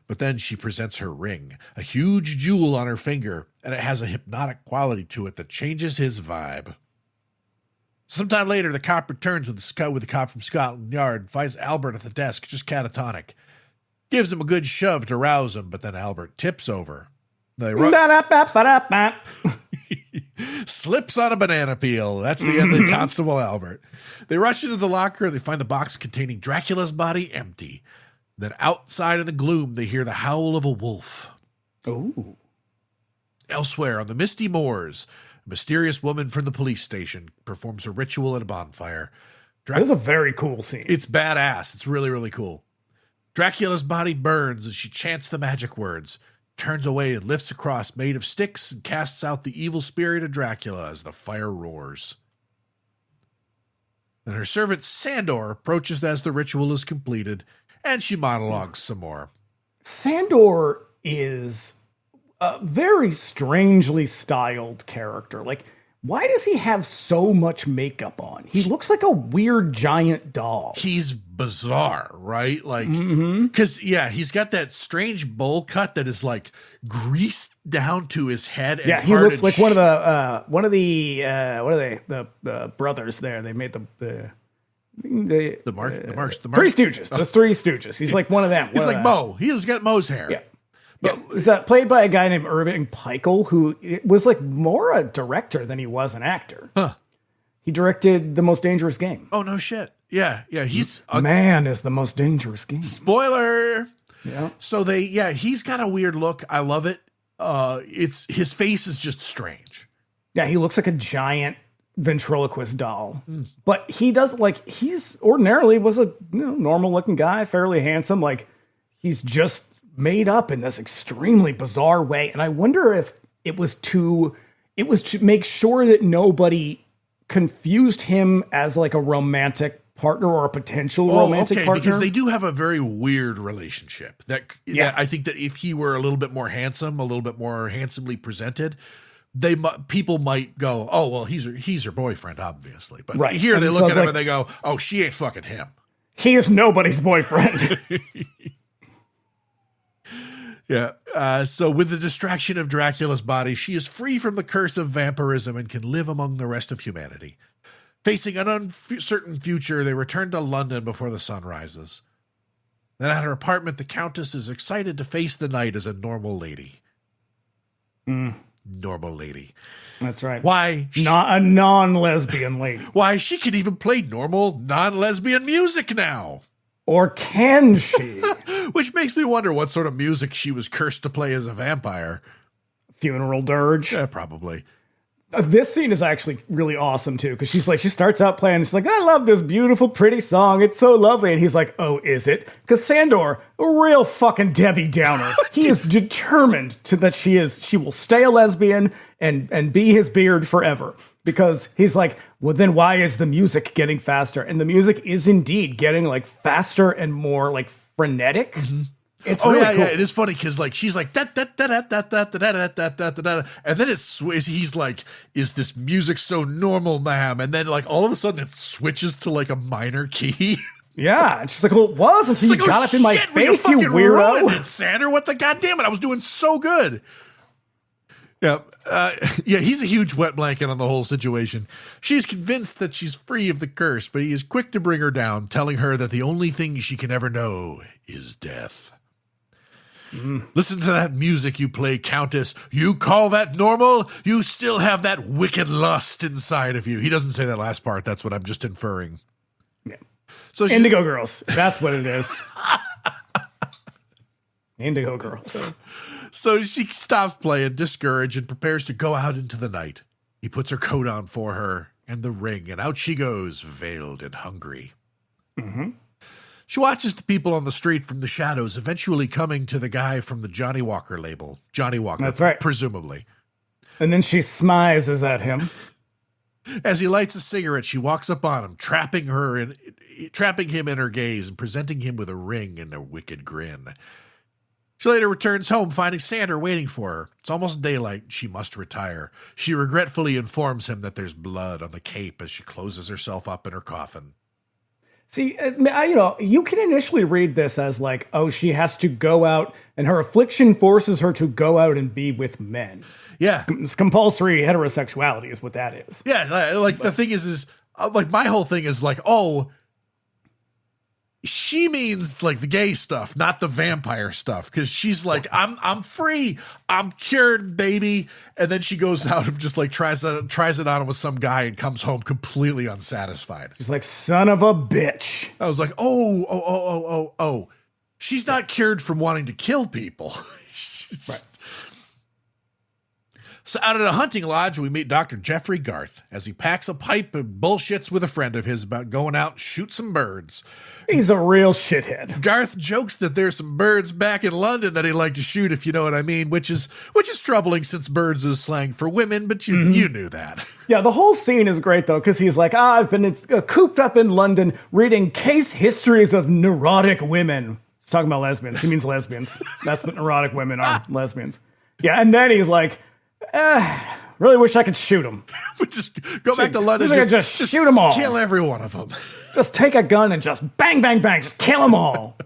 But then she presents her ring, a huge jewel on her finger, and it has a hypnotic quality to it that changes his vibe. Sometime later, the cop returns with the cop from Scotland Yard and finds Albert at the desk, just catatonic. Gives him a good shove to rouse him, but then Albert tips over. Slips on a banana peel. That's the end of Constable Albert. They rush into the locker. They find the box containing Dracula's body empty. Then outside in the gloom, they hear the howl of a wolf. Ooh. Elsewhere on the misty moors, a mysterious woman from the police station performs a ritual at a bonfire. This is a very cool scene. It's badass. It's really, really cool. Dracula's body burns and she chants the magic words, turns away and lifts a cross made of sticks and casts out the evil spirit of Dracula as the fire roars. Then her servant Sandor approaches as the ritual is completed, and she monologues some more. Sandor is a very strangely styled character. Like, why does he have so much makeup on? He looks like a weird giant doll. He's bizarre, right? Like, because he's got that strange bowl cut that is like greased down to his head. And he looks like one of the what are they? The brothers there. They made the Three Stooges. The Three Stooges. He's like one of them. He's like Mo. He's got Mo's hair. Yeah. Is that played by a guy named Irving Peichel, who was like more a director than he was an actor. Huh. He directed The Most Dangerous Game. Oh, no shit. Yeah. He's Man is the most dangerous game. Spoiler. Yeah. So he's got a weird look. I love it. It's his face is just strange. Yeah, he looks like a giant ventriloquist doll. But he does he's ordinarily was a normal looking guy, fairly handsome. Like he's just made up in this extremely bizarre way. And I wonder if it was to make sure that nobody confused him as like a romantic partner or a potential romantic partner. Because they do have a very weird relationship that I think that if he were a little bit more handsome, a little bit more handsomely presented, people might go, oh, well, he's her boyfriend, obviously. But here they look at him and they go, oh, she ain't fucking him. He is nobody's boyfriend. Yeah. So with the distraction of Dracula's body, she is free from the curse of vampirism and can live among the rest of humanity. Facing an uncertain future, they return to London before the sun rises. Then at her apartment, the Countess is excited to face the night as a normal lady. Normal lady. That's right. Why? Not a non-lesbian lady. Why, she can even play normal non-lesbian music now. Or can she? Which makes me wonder what sort of music she was cursed to play as a vampire. Funeral dirge? Yeah, probably. This scene is actually really awesome, too, because she starts out playing, she's like, I love this beautiful, pretty song. It's so lovely. And he's like, oh, is it? Because Sandor, a real fucking Debbie Downer. He is determined that she will stay a lesbian and be his beard forever. Because he's like, well, then why is the music getting faster? And the music is indeed getting like faster and more like frenetic. Mm-hmm. It's really cool. It is funny because like she's like da da da da da da da da da da da, and then he's like, "Is this music so normal, ma'am?" And then like all of a sudden it switches to like a minor key. Yeah, and she's like, "Well, it was until you got up in my face, you weirdo." Sander, what the goddamn it? I was doing so good. Yeah, he's a huge wet blanket on the whole situation. She's convinced that she's free of the curse, but he is quick to bring her down, telling her that the only thing she can ever know is death. Listen to that music you play, Countess. You call that normal? You still have that wicked lust inside of you. He doesn't say that last part. That's what I'm just inferring. Yeah. So Indigo Girls. That's what it is. Indigo Girls. So she stops playing, discouraged, and prepares to go out into the night. He puts her coat on for her and the ring, and out she goes, veiled and hungry. Mm-hmm. She watches the people on the street from the shadows, eventually coming to the guy from the Johnny Walker label. Johnny Walker, that's right. Presumably. And then she smizes at him. As he lights a cigarette, she walks up on him, trapping him in her gaze and presenting him with a ring and a wicked grin. She later returns home, finding Sander waiting for her. It's almost daylight. She must retire. She regretfully informs him that there's blood on the cape as she closes herself up in her coffin. See, you can initially read this as like, oh, she has to go out and her affliction forces her to go out and be with men. Yeah. It's compulsory heterosexuality is what that is. Yeah. The thing is like my whole thing is like, oh, she means like the gay stuff, not the vampire stuff. Cause she's like, I'm free. I'm cured, baby. And then she goes out and just like tries it on with some guy and comes home completely unsatisfied. She's like, son of a bitch. I was like, oh. She's not cured from wanting to kill people. Right. So out at a hunting lodge, we meet Dr. Jeffrey Garth as he packs a pipe and bullshits with a friend of his about going out and shoot some birds. He's a real shithead. Garth jokes that there's some birds back in London that he'd like to shoot, if you know what I mean, which is troubling since birds is slang for women, but you knew that. Yeah, the whole scene is great, though, because he's like, I've been cooped up in London reading case histories of neurotic women. He's talking about lesbians. He means lesbians. That's what neurotic women are, lesbians. Yeah, and then he's like, really wish I could shoot him. Just go back to London. Just shoot them all. Kill every one of them. Just take a gun and just bang, bang, bang. Just kill them all.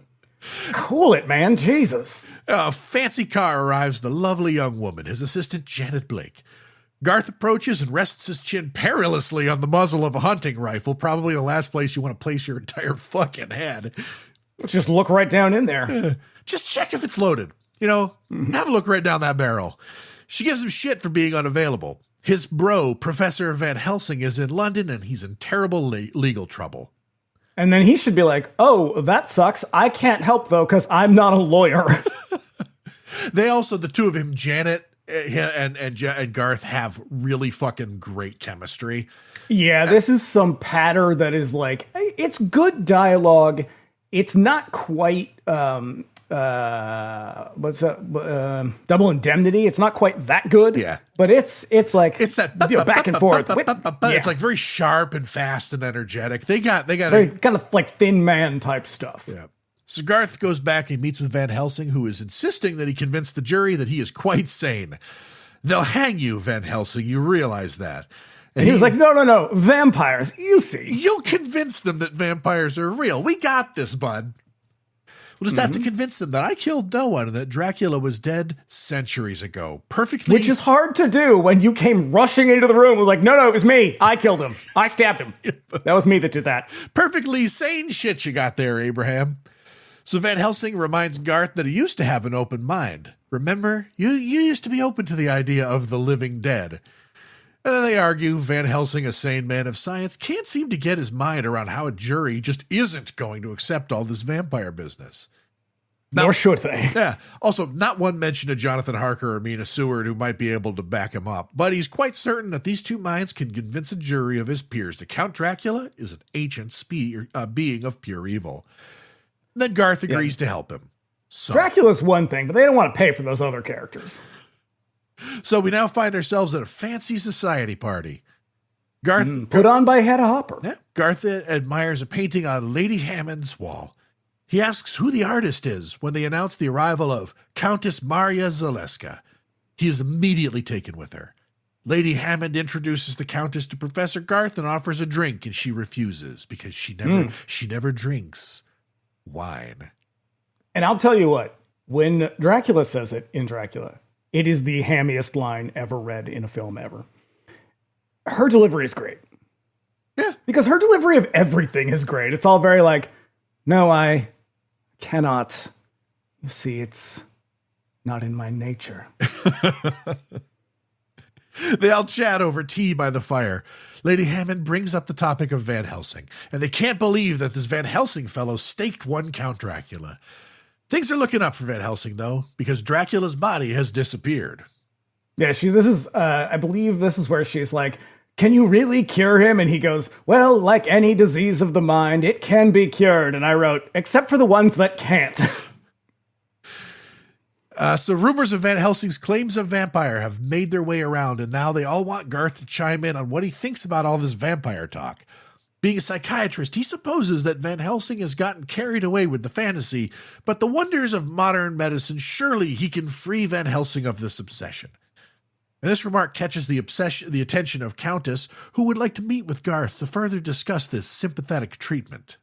Cool it, man. Jesus. A fancy car arrives with a lovely young woman, his assistant Janet Blake. Garth approaches and rests his chin perilously on the muzzle of a hunting rifle, probably the last place you want to place your entire fucking head. Let's just look right down in there. Just check if it's loaded. Have a look right down that barrel. She gives him shit for being unavailable. His bro, Professor Van Helsing, is in London and he's in terrible legal trouble. And then he should be like, oh, that sucks. I can't help, though, because I'm not a lawyer. They also, the two of him, Janet and Garth, have really fucking great chemistry. Yeah, this is some patter that is like, it's good dialogue. It's not quite... Double Indemnity. It's not quite that good. Yeah, but it's like it's that back and forth. It's like very sharp and fast and energetic. They got very kind of like Thin Man type stuff. Yeah. So Garth goes back and meets with Van Helsing, who is insisting that he convince the jury that he is quite sane. They'll hang you, Van Helsing. You realize that. And he was like, no, vampires. You see, you'll convince them that vampires are real. We got this, bud. We'll just have to convince them that I killed no one and that Dracula was dead centuries ago. Perfectly. Which is hard to do when you came rushing into the room with like, no, it was me. I killed him. I stabbed him. That was me that did that. Perfectly sane shit you got there, Abraham. So Van Helsing reminds Garth that he used to have an open mind. Remember, you used to be open to the idea of the living dead. And then they argue Van Helsing, a sane man of science, can't seem to get his mind around how a jury just isn't going to accept all this vampire business. Nor should they. Yeah. Also, not one mention of Jonathan Harker or Mina Seward, who might be able to back him up. But he's quite certain that these two minds can convince a jury of his peers that Count Dracula is an ancient being of pure evil. And then Garth agrees to help him. So, Dracula's one thing, but they don't want to pay for those other characters. So we now find ourselves at a fancy society party. Garth put on by Hedda Hopper. Yeah, Garth admires a painting on Lady Hammond's wall. He asks who the artist is when they announce the arrival of Countess Maria Zaleska. He is immediately taken with her. Lady Hammond introduces the Countess to Professor Garth and offers a drink, and she refuses because she never drinks wine. And I'll tell you what, when Dracula says it in Dracula, it is the hammiest line ever read in a film ever. Her delivery is great. Yeah. Because her delivery of everything is great. It's all very like, no, I cannot. You see, it's not in my nature. They all chat over tea by the fire. Lady Hammond brings up the topic of Van Helsing, and they can't believe that this Van Helsing fellow staked one Count Dracula. Things are looking up for Van Helsing, though, because Dracula's body has disappeared. Yeah, I believe this is where she's like, can you really cure him? And he goes, well, like any disease of the mind, it can be cured. And I wrote, except for the ones that can't. So rumors of Van Helsing's claims of vampire have made their way around, and now they all want Garth to chime in on what he thinks about all this vampire talk. Being a psychiatrist, he supposes that Van Helsing has gotten carried away with the fantasy, but the wonders of modern medicine, surely he can free Van Helsing of this obsession. And this remark catches the attention of Countess, who would like to meet with Garth to further discuss this sympathetic treatment.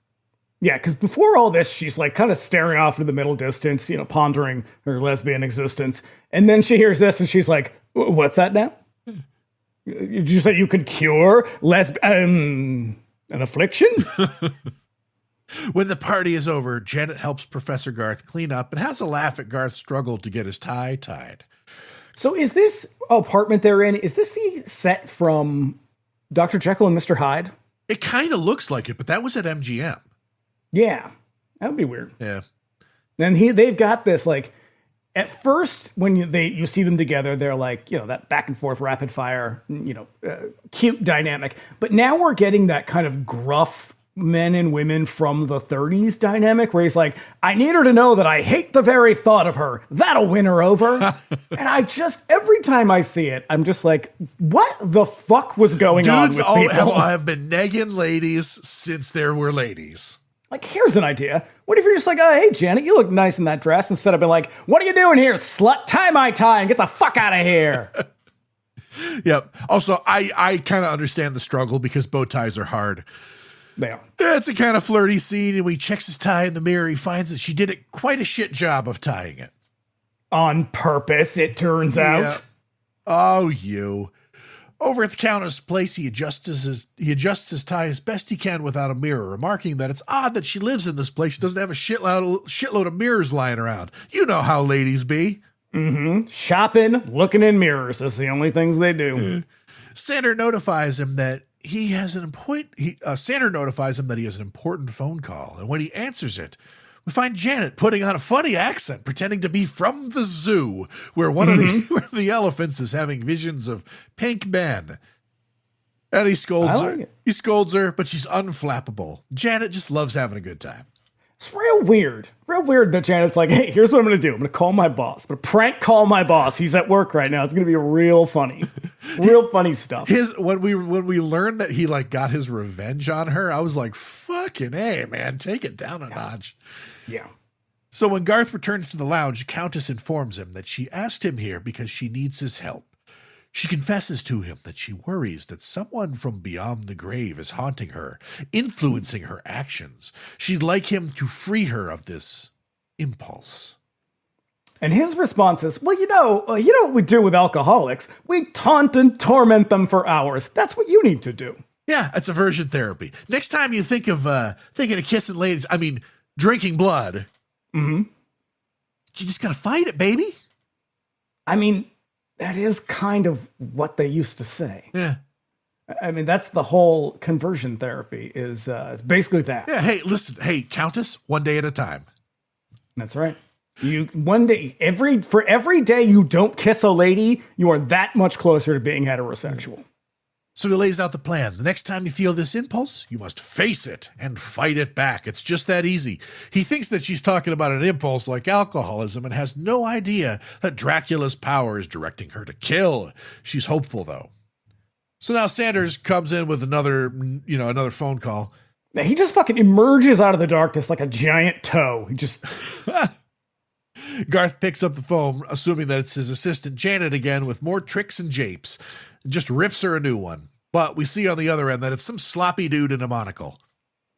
Yeah, because before all this, she's like kind of staring off into the middle distance, pondering her lesbian existence. And then she hears this and she's like, what's that now? Did you say you could cure an affliction? When the party is over, Janet helps Professor Garth clean up and has a laugh at Garth's struggle to get his tie tied. So is this apartment they're in, is this the set from Dr. Jekyll and Mr. Hyde? It kind of looks like it, but that was at MGM. Yeah, that would be weird. Yeah. And they've got this, like, at first, when you see them together, they're like, that back and forth rapid fire, cute dynamic. But now we're getting that kind of gruff men and women from the 30s dynamic where he's like, I need her to know that I hate the very thought of her. That'll win her over. And every time I see it, I'm just like, what the fuck was going on with people? Dudes have been negging ladies since there were ladies. Like, here's an idea. What if you're just like, oh, hey, Janet, you look nice in that dress, instead of being like, what are you doing here, slut? Tie my tie and get the fuck out of here. Yep. Also, I kind of understand the struggle because bow ties are hard. They are. It's a kind of flirty scene, and when he checks his tie in the mirror, he finds that she did quite a shit job of tying it. On purpose, it turns out. Oh, you. Over at the Countess' place, he adjusts his tie as best he can without a mirror, remarking that it's odd that she lives in this place. She doesn't have a shitload of mirrors lying around. You know how ladies be. Mm-hmm. Shopping, looking in mirrors. That's the only things they do. Sander notifies him that he has an important phone call, and when he answers it, we find Janet putting on a funny accent, pretending to be from the zoo, where one of the elephants is having visions of pink men. And he scolds her. He scolds her, but she's unflappable. Janet just loves having a good time. It's real weird that Janet's like, hey, here's what I'm going to do. I'm going to call my boss. I'm going to prank call my boss. He's at work right now. It's going to be real funny. Real funny stuff. When we learned that he got his revenge on her, I was like, fucking A, man, take it down a notch. Yeah. So when Garth returns to the lounge, Countess informs him that she asked him here because she needs his help. She confesses to him that she worries that someone from beyond the grave is haunting her, influencing her actions. She'd like him to free her of this impulse. And his response is, well, you know what we do with alcoholics? We taunt and torment them for hours. That's what you need to do. Yeah, it's aversion therapy. Next time you think of kissing ladies, drinking blood, you just gotta fight it, baby. That is kind of what they used to say. Yeah. That's the whole conversion therapy is basically that. Yeah. Hey, listen. Hey, Countess, one day at a time. That's right. For every day you don't kiss a lady, you are that much closer to being heterosexual. So he lays out the plan. The next time you feel this impulse, you must face it and fight it back. It's just that easy. He thinks that she's talking about an impulse like alcoholism and has no idea that Dracula's power is directing her to kill. She's hopeful, though. So now Sanders comes in with another phone call. Now he just fucking emerges out of the darkness like a giant toe. He just... Garth picks up the phone, assuming that it's his assistant Janet again with more tricks and japes. Just rips her a new one. But we see on the other end that it's some sloppy dude in a monocle.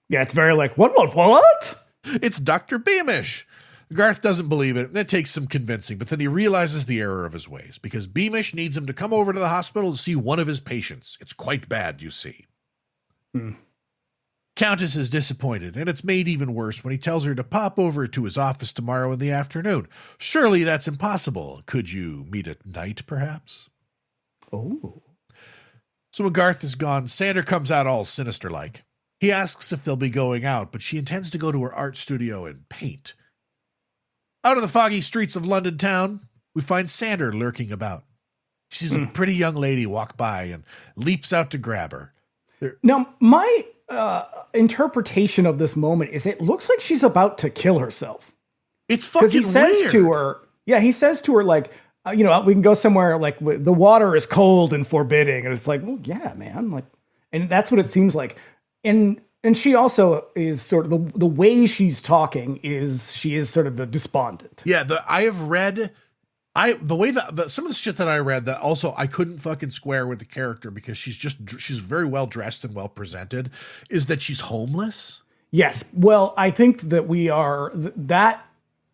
Yeah, it's very like, what? It's Dr. Beamish. Garth doesn't believe it. That takes some convincing, but then he realizes the error of his ways, because Beamish needs him to come over to the hospital to see one of his patients. It's quite bad, you see. Countess is disappointed, and it's made even worse when he tells her to pop over to his office tomorrow in the afternoon. Surely that's impossible. Could you meet at night, perhaps? Oh. So when Garth is gone, Sander comes out all sinister-like. He asks if they'll be going out, but she intends to go to her art studio and paint. Out of the foggy streets of London town, we find Sander lurking about. She sees a pretty young lady walk by and leaps out to grab her. Now, my interpretation of this moment is it looks like she's about to kill herself. It's fucking weird. He says to her, like, we can go somewhere like the water is cold and forbidding. And it's like, well, yeah, man. Like, and that's what it seems like. And she also is sort of the way she's talking is she is sort of a despondent. Yeah, I have read the way that some of the shit that I read that also I couldn't fucking square with the character because she's very well dressed and well presented is that she's homeless. Yes. Well, I think that that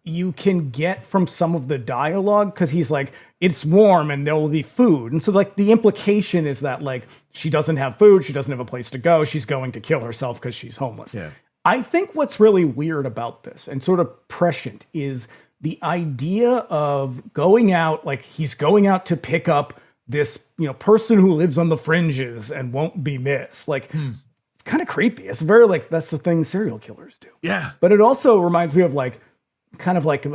you can get from some of the dialogue because he's like, it's warm and there will be food. And so like the implication is that like she doesn't have food. She doesn't have a place to go. She's going to kill herself because she's homeless. Yeah. I think what's really weird about this and sort of prescient is the idea of going out, like he's going out to pick up this, person who lives on the fringes and won't be missed. Like, it's kind of creepy. It's very like, that's the thing serial killers do. Yeah. But it also reminds me of like, kind of like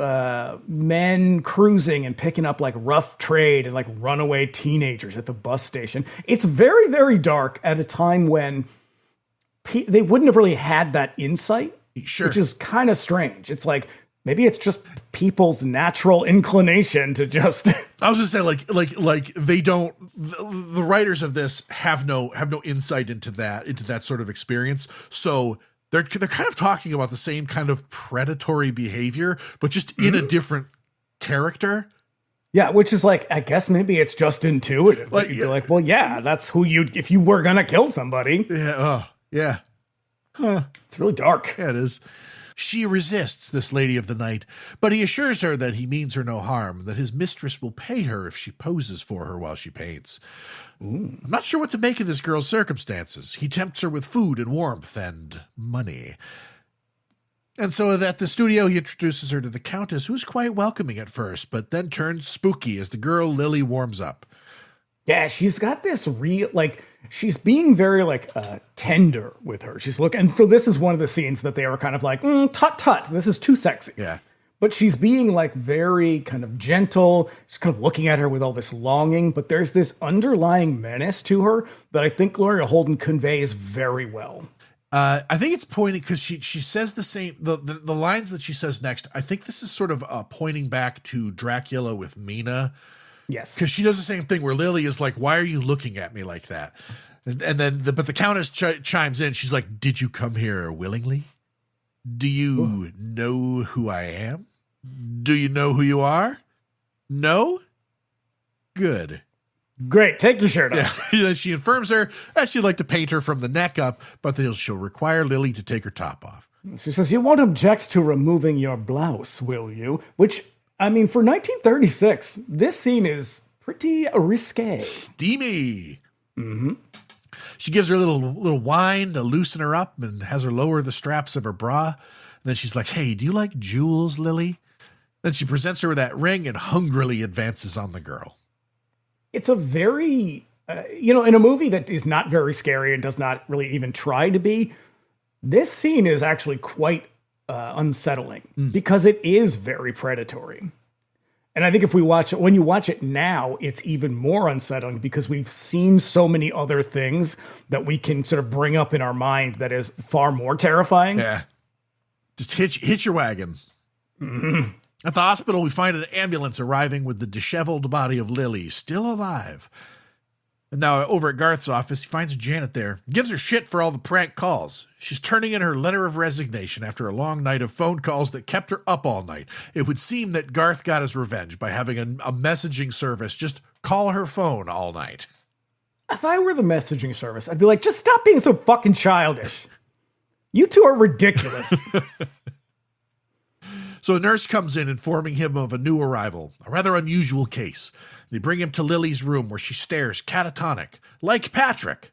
men cruising and picking up like rough trade and like runaway teenagers at the bus station. It's very, very dark at a time when they wouldn't have really had that insight, sure. Which is kind of strange. It's like, maybe it's just people's natural inclination to just. I was gonna say like they don't. The writers of this have no insight into that sort of experience. So they're kind of talking about the same kind of predatory behavior, but just in a different character. Yeah, which is like, I guess maybe it's just intuitive. Like, you'd be like, well, yeah, that's who if you were gonna kill somebody. Yeah. Oh, yeah. Huh. It's really dark. Yeah, it is. She resists this lady of the night, but he assures her that he means her no harm, that his mistress will pay her if she poses for her while she paints. I'm not sure what to make of this girl's circumstances. He tempts her with food and warmth and money. And so at the studio, he introduces her to the Countess, who is quite welcoming at first, but then turns spooky as the girl Lily warms up. Yeah, she's got this she's being very tender with her. She's looking, and so this is one of the scenes that they were kind of like, tut tut, this is too sexy. Yeah. But she's being like very kind of gentle. She's kind of looking at her with all this longing, but there's this underlying menace to her that I think Gloria Holden conveys very well. I think it's pointing because she says the same, the lines that she says next. I think this is sort of pointing back to Dracula with Mina. Yes. Because she does the same thing where Lily is like, why are you looking at me like that? And then, but the Countess chimes in. She's like, did you come here willingly? Do you know who I am? Do you know who you are? No? Good. Great. Take your shirt off. Yeah. She informs her that she'd like to paint her from the neck up, but that she'll require Lily to take her top off. She says, you won't object to removing your blouse, will you? Which, I mean, for 1936, this scene is pretty risque. Steamy. Mm-hmm. She gives her a little wine to loosen her up and has her lower the straps of her bra. And then she's like, hey, do you like jewels, Lily? Then she presents her with that ring and hungrily advances on the girl. It's a very, in a movie that is not very scary and does not really even try to be, this scene is actually quite unsettling because it is very predatory. And I think when you watch it now, it's even more unsettling because we've seen so many other things that we can sort of bring up in our mind that is far more terrifying. Yeah. Just hitch your wagon. Mm-hmm. At the hospital, we find an ambulance arriving with the disheveled body of Lily, still alive. And now over at Garth's office, he finds Janet there, gives her shit for all the prank calls. She's turning in her letter of resignation after a long night of phone calls that kept her up all night. It would seem that Garth got his revenge by having a messaging service just call her phone all night. If I were the messaging service, I'd be like, just stop being so fucking childish. You two are ridiculous. So a nurse comes in informing him of a new arrival, a rather unusual case. They bring him to Lily's room where she stares catatonic, like Patrick.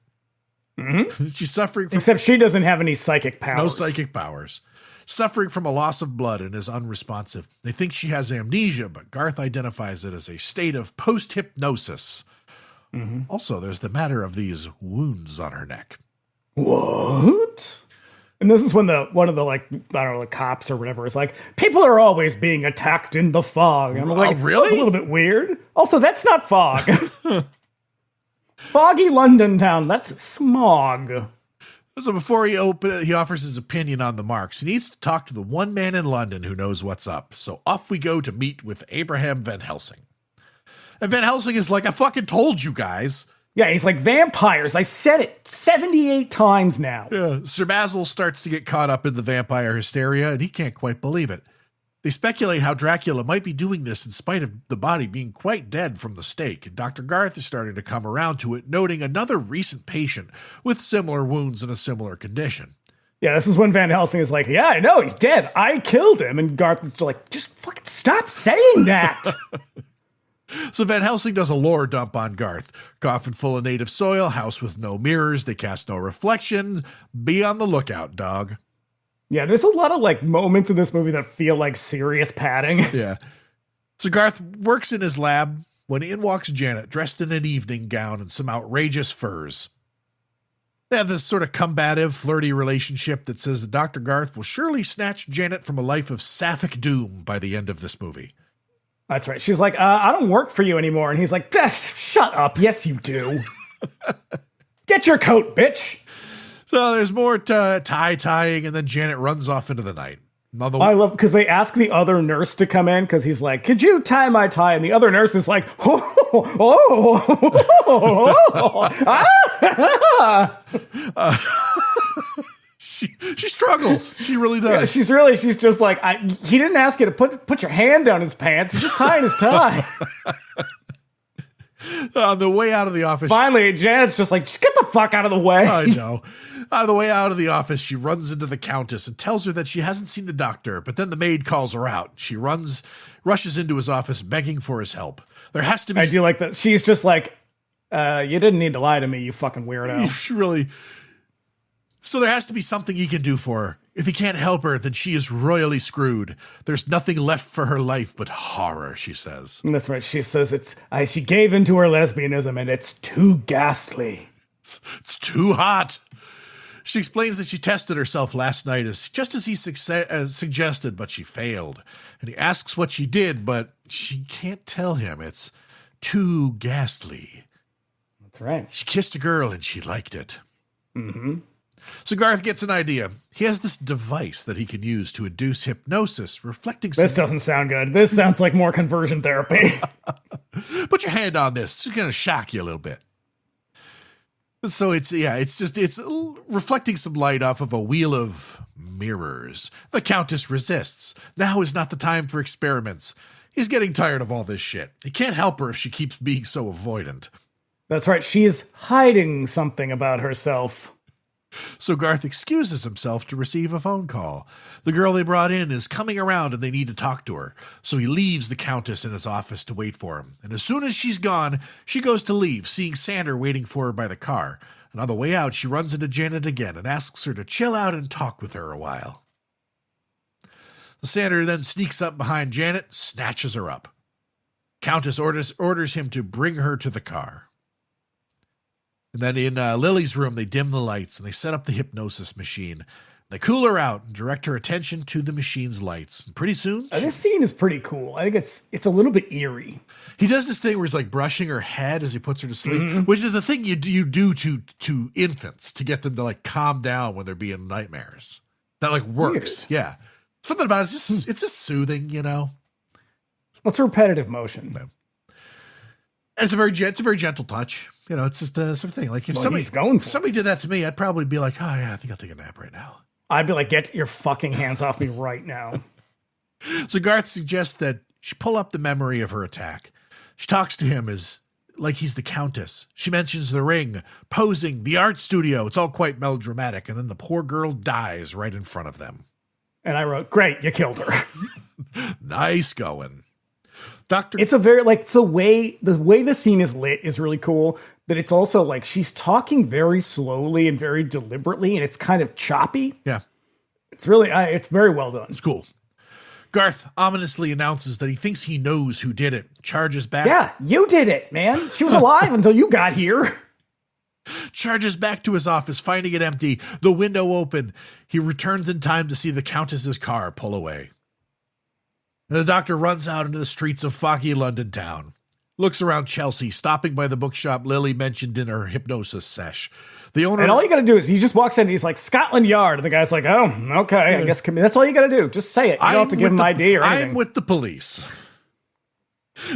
Mm-hmm. She's suffering from... Except she doesn't have any psychic powers. No psychic powers. Suffering from a loss of blood and is unresponsive. They think she has amnesia, but Garth identifies it as a state of post-hypnosis. Mm-hmm. Also, there's the matter of these wounds on her neck. What? And this is when one of the cops or whatever is like, people are always being attacked in the fog. And I'm like, really? That's a little bit weird. Also, that's not fog. Foggy London town. That's smog. So before he offers his opinion on the marks, he needs to talk to the one man in London who knows what's up. So off we go to meet with Abraham Van Helsing. And Van Helsing is like, I fucking told you guys. Yeah, he's like, vampires. I said it 78 times now. Yeah, Sir Basil starts to get caught up in the vampire hysteria, and he can't quite believe it. They speculate how Dracula might be doing this in spite of the body being quite dead from the stake, and Dr. Garth is starting to come around to it, noting another recent patient with similar wounds and a similar condition. Yeah, this is when Van Helsing is like, yeah, I know, he's dead. I killed him. And Garth is like, just fucking stop saying that. So Van Helsing does a lore dump on Garth. Coffin full of native soil, house with no mirrors, they cast no reflection. Be on the lookout, dog. Yeah, there's a lot of like moments in this movie that feel like serious padding. Yeah. So Garth works in his lab when in walks Janet, dressed in an evening gown and some outrageous furs. They have this sort of combative, flirty relationship that says that Dr. Garth will surely snatch Janet from a life of sapphic doom by the end of this movie. That's right. She's like, I don't work for you anymore. And he's like, shut up. Yes, you do. Get your coat, bitch. So there's more tie-tying, and then Janet runs off into the night. I love, because they ask the other nurse to come in, because he's like, could you tie my tie? And the other nurse is like, She struggles. She really does. Yeah, she's just like, he didn't ask you to put your hand down his pants. He's just tying his tie. On the way out of the office. Finally, Janet's just like, just get the fuck out of the way. I know. On the way out of the office, she runs into the Countess and tells her that she hasn't seen the doctor, but then the maid calls her out. She rushes into his office begging for his help. There has to be... I do like that. She's just like, you didn't need to lie to me, you fucking weirdo. She really... So there has to be something he can do for her. If he can't help her, then she is royally screwed. There's nothing left for her life but horror, she says. And that's right. She says she gave into her lesbianism and it's too ghastly. It's too hot. She explains that she tested herself last night just as he suggested, but she failed. And he asks what she did, but she can't tell him. It's too ghastly. That's right. She kissed a girl and she liked it. Mm-hmm. So Garth gets an idea. He has this device that he can use to induce hypnosis, reflecting... This doesn't sound good. This sounds like more conversion therapy. Put your hand on this. It's going to shock you a little bit. So it's reflecting some light off of a wheel of mirrors. The Countess resists. Now is not the time for experiments. He's getting tired of all this shit. He can't help her if she keeps being so avoidant. That's right. She is hiding something about herself. So Garth excuses himself to receive a phone call. The girl they brought in is coming around and they need to talk to her. So he leaves the Countess in his office to wait for him. And as soon as she's gone, she goes to leave, seeing Sander waiting for her by the car. And on the way out, she runs into Janet again and asks her to chill out and talk with her a while. Sander then sneaks up behind Janet, snatches her up. Countess orders him to bring her to the car. And then in Lily's room, they dim the lights and they set up the hypnosis machine. They cool her out and direct her attention to the machine's lights. And pretty soon... this scene is pretty cool. I think it's a little bit eerie. He does this thing where he's like brushing her head as he puts her to sleep, which is a thing you do to infants to get them to like calm down when they're being nightmares. That like works. Weird. Yeah. Something about it's just soothing, you know? It's a repetitive motion. Yeah. And it's a very gentle touch. You know, it's just a sort of thing. Like if somebody did that to me, I'd probably be like, oh yeah, I think I'll take a nap right now. I'd be like, get your fucking hands off me right now. So Garth suggests that she pull up the memory of her attack. She talks to him as like he's the Countess. She mentions the ring, posing, the art studio. It's all quite melodramatic. And then the poor girl dies right in front of them. And I wrote, great, you killed her. Nice going. It's a very, like, the way the scene is lit is really cool, but it's also like she's talking very slowly and very deliberately, and it's kind of choppy. Yeah. It's really, it's very well done. It's cool. Garth ominously announces that he thinks he knows who did it. Charges back. Yeah, you did it, man. She was alive until you got here. Charges back to his office, finding it empty, the window open. He returns in time to see the Countess's car pull away. And the doctor runs out into the streets of foggy London town. Looks around Chelsea, stopping by the bookshop Lily mentioned in her hypnosis sesh. The owner... And all you got to do is he just walks in and he's like, Scotland Yard. And the guy's like, oh, okay, I guess that's all you got to do. Just say it. You don't have to give him ID or anything. I'm with the police.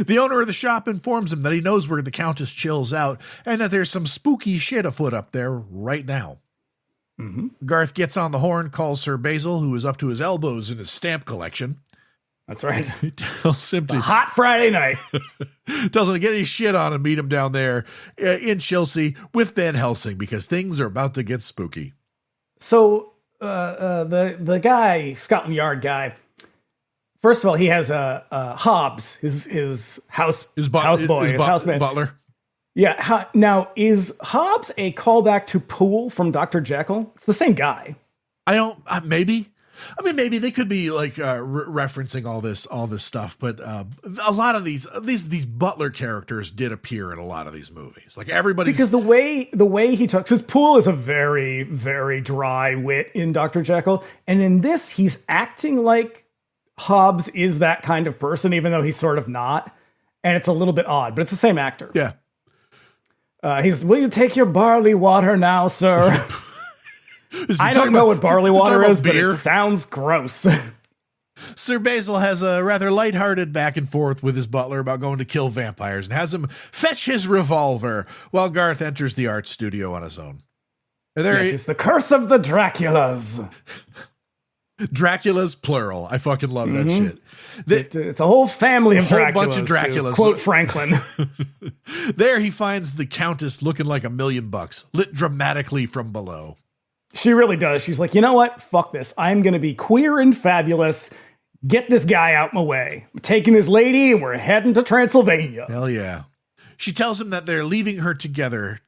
The owner of the shop informs him that he knows where the Countess chills out and that there's some spooky shit afoot up there right now. Mm-hmm. Garth gets on the horn, calls Sir Basil, who is up to his elbows in his stamp collection. That's right. He tells him a hot Friday night. Tells him to get his shit on and meet him down there in Chelsea with Van Helsing because things are about to get spooky. So the guy, Scotland Yard guy, first of all, he has Hobbs, his houseboy, butler. Yeah. Now, is Hobbs a callback to Poole from Dr. Jekyll? It's the same guy. I don't. Maybe. I mean, maybe they could be like referencing all this stuff, but a lot of these butler characters did appear in a lot of these movies. Like everybody's because the way he talks, because Poole is a very, very dry wit in Dr. Jekyll, and in this he's acting like Hobbs is that kind of person, even though he's sort of not, and it's a little bit odd, but it's the same actor. Yeah. Will you take your barley water now, sir? I don't know what barley water is, but it sounds gross. Sir Basil has a rather lighthearted back and forth with his butler about going to kill vampires and has him fetch his revolver while Garth enters the art studio on his own. And there it's the curse of the Draculas. Dracula's plural. I fucking love that shit. It's a whole family of Draculas. A whole bunch of Draculas. Quote Franklin. There he finds the Countess looking like $1,000,000, lit dramatically from below. She really does. She's like, you know what? Fuck this. I'm going to be queer and fabulous. Get this guy out my way. I'm taking his lady and we're heading to Transylvania. Hell yeah. She tells him that they're leaving together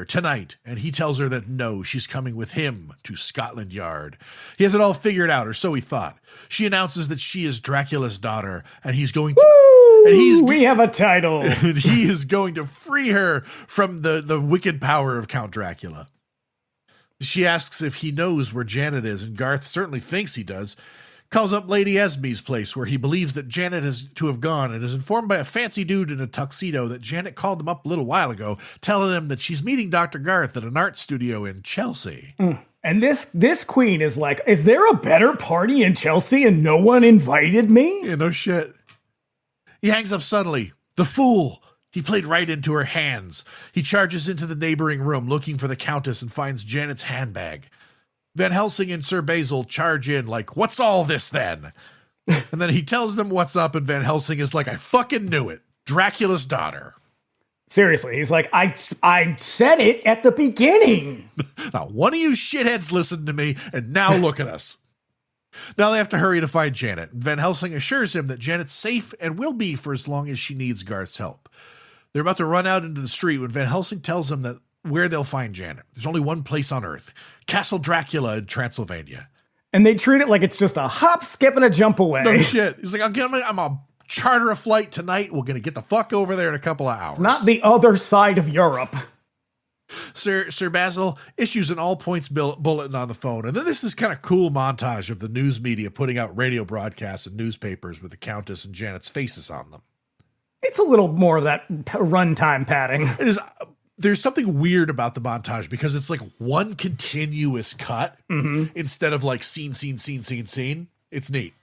tonight, and he tells her that no, she's coming with him to Scotland Yard. He has it all figured out, or so he thought. She announces that she is Dracula's daughter, and he's going to... Woo! And we have a title. And he is going to free her from the wicked power of Count Dracula. She asks if he knows where Janet is, and Garth certainly thinks he does. Calls up Lady Esme's place, where he believes that Janet is to have gone, and is informed by a fancy dude in a tuxedo that Janet called them up a little while ago, telling him that she's meeting Dr. Garth at an art studio in Chelsea. And this queen is like, is there a better party in Chelsea and no one invited me? Yeah, no shit. He hangs up suddenly. The fool! He played right into her hands. He charges into the neighboring room looking for the Countess and finds Janet's handbag. Van Helsing and Sir Basil charge in like, what's all this then? And then he tells them what's up, and Van Helsing is like, I fucking knew it. Dracula's daughter. Seriously, he's like, I said it at the beginning. Now, one of you shitheads listened to me, and now look at us. Now they have to hurry to find Janet. Van Helsing assures him that Janet's safe and will be for as long as she needs Garth's help. They're about to run out into the street when Van Helsing tells them that where they'll find Janet. There's only one place on Earth, Castle Dracula in Transylvania. And they treat it like it's just a hop, skip, and a jump away. No shit. He's like, I'm gonna charter a flight tonight. We're gonna get the fuck over there in a couple of hours. It's not the other side of Europe. Sir Basil issues an all points bulletin on the phone, and then there's this kind of cool montage of the news media putting out radio broadcasts and newspapers with the Countess and Janet's faces on them. It's a little more of that runtime padding. It is. There's something weird about the montage because it's like one continuous cut instead of like scene. It's neat.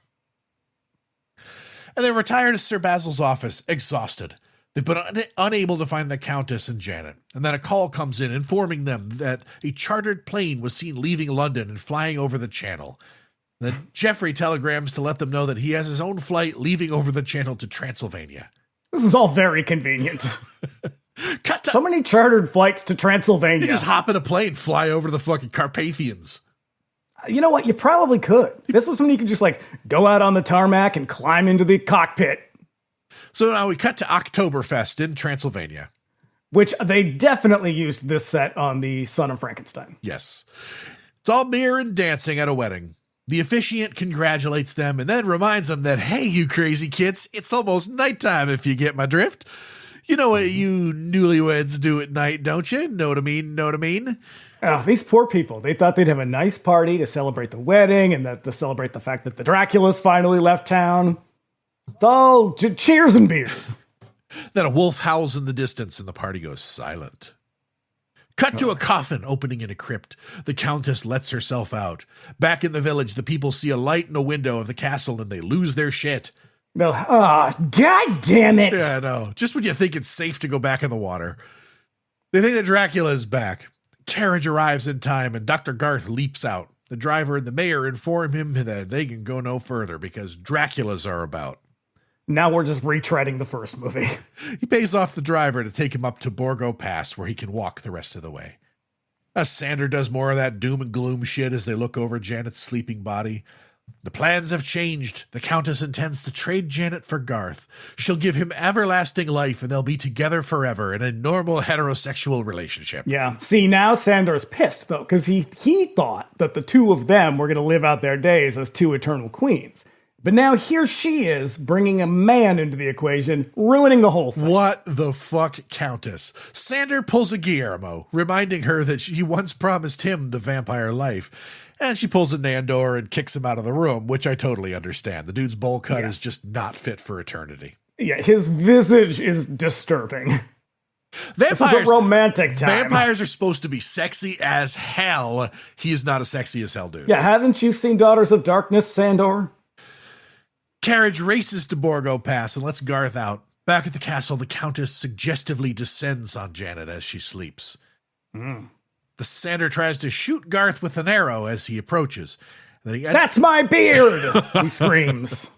And they retire to Sir Basil's office, exhausted. They've been unable to find the Countess and Janet. And then a call comes in informing them that a chartered plane was seen leaving London and flying over the Channel. Then Geoffrey telegrams to let them know that he has his own flight leaving over the Channel to Transylvania. This is all very convenient. So many chartered flights to Transylvania. You just hop in a plane, fly over the fucking Carpathians. You know what? You probably could. This was when you could just like go out on the tarmac and climb into the cockpit. So now we cut to Oktoberfest in Transylvania. Which they definitely used this set on the Son of Frankenstein. Yes. It's all beer and dancing at a wedding. The officiant congratulates them and then reminds them that, hey, you crazy kids, it's almost nighttime if you get my drift. You know what you newlyweds do at night, don't you? Know what I mean? Oh, these poor people. They thought they'd have a nice party to celebrate the wedding and to celebrate the fact that the Draculas finally left town. It's all cheers and beers. Then a wolf howls in the distance and the party goes silent. Cut to a coffin opening in a crypt. The Countess lets herself out. Back in the village, the people see a light in a window of the castle and they lose their shit. No, God damn it. Yeah, I know. Just when you think it's safe to go back in the water. They think that Dracula is back. Carriage arrives in time, and Dr. Garth leaps out. The driver and the mayor inform him that they can go no further because Draculas are about. Now we're just retreading the first movie. He pays off the driver to take him up to Borgo Pass, where he can walk the rest of the way. Sander does more of that doom and gloom shit as they look over Janet's sleeping body. The plans have changed. The Countess intends to trade Janet for Garth. She'll give him everlasting life, and they'll be together forever in a normal heterosexual relationship. Yeah. See, now Sander's pissed, though, because he thought that the two of them were going to live out their days as two eternal queens. But now here she is, bringing a man into the equation, ruining the whole thing. What the fuck, Countess? Sander pulls a Guillermo, reminding her that she once promised him the vampire life. And she pulls a Nandor and kicks him out of the room, which I totally understand. The dude's bowl cut is just not fit for eternity. Yeah, his visage is disturbing. This is a romantic time. Vampires are supposed to be sexy as hell. He is not a sexy as hell dude. Yeah, haven't you seen Daughters of Darkness, Sandor? Carriage races to Borgo Pass and lets Garth out. Back at the castle, the Countess suggestively descends on Janet as she sleeps. The Sander tries to shoot Garth with an arrow as he approaches. That's my beard! He screams.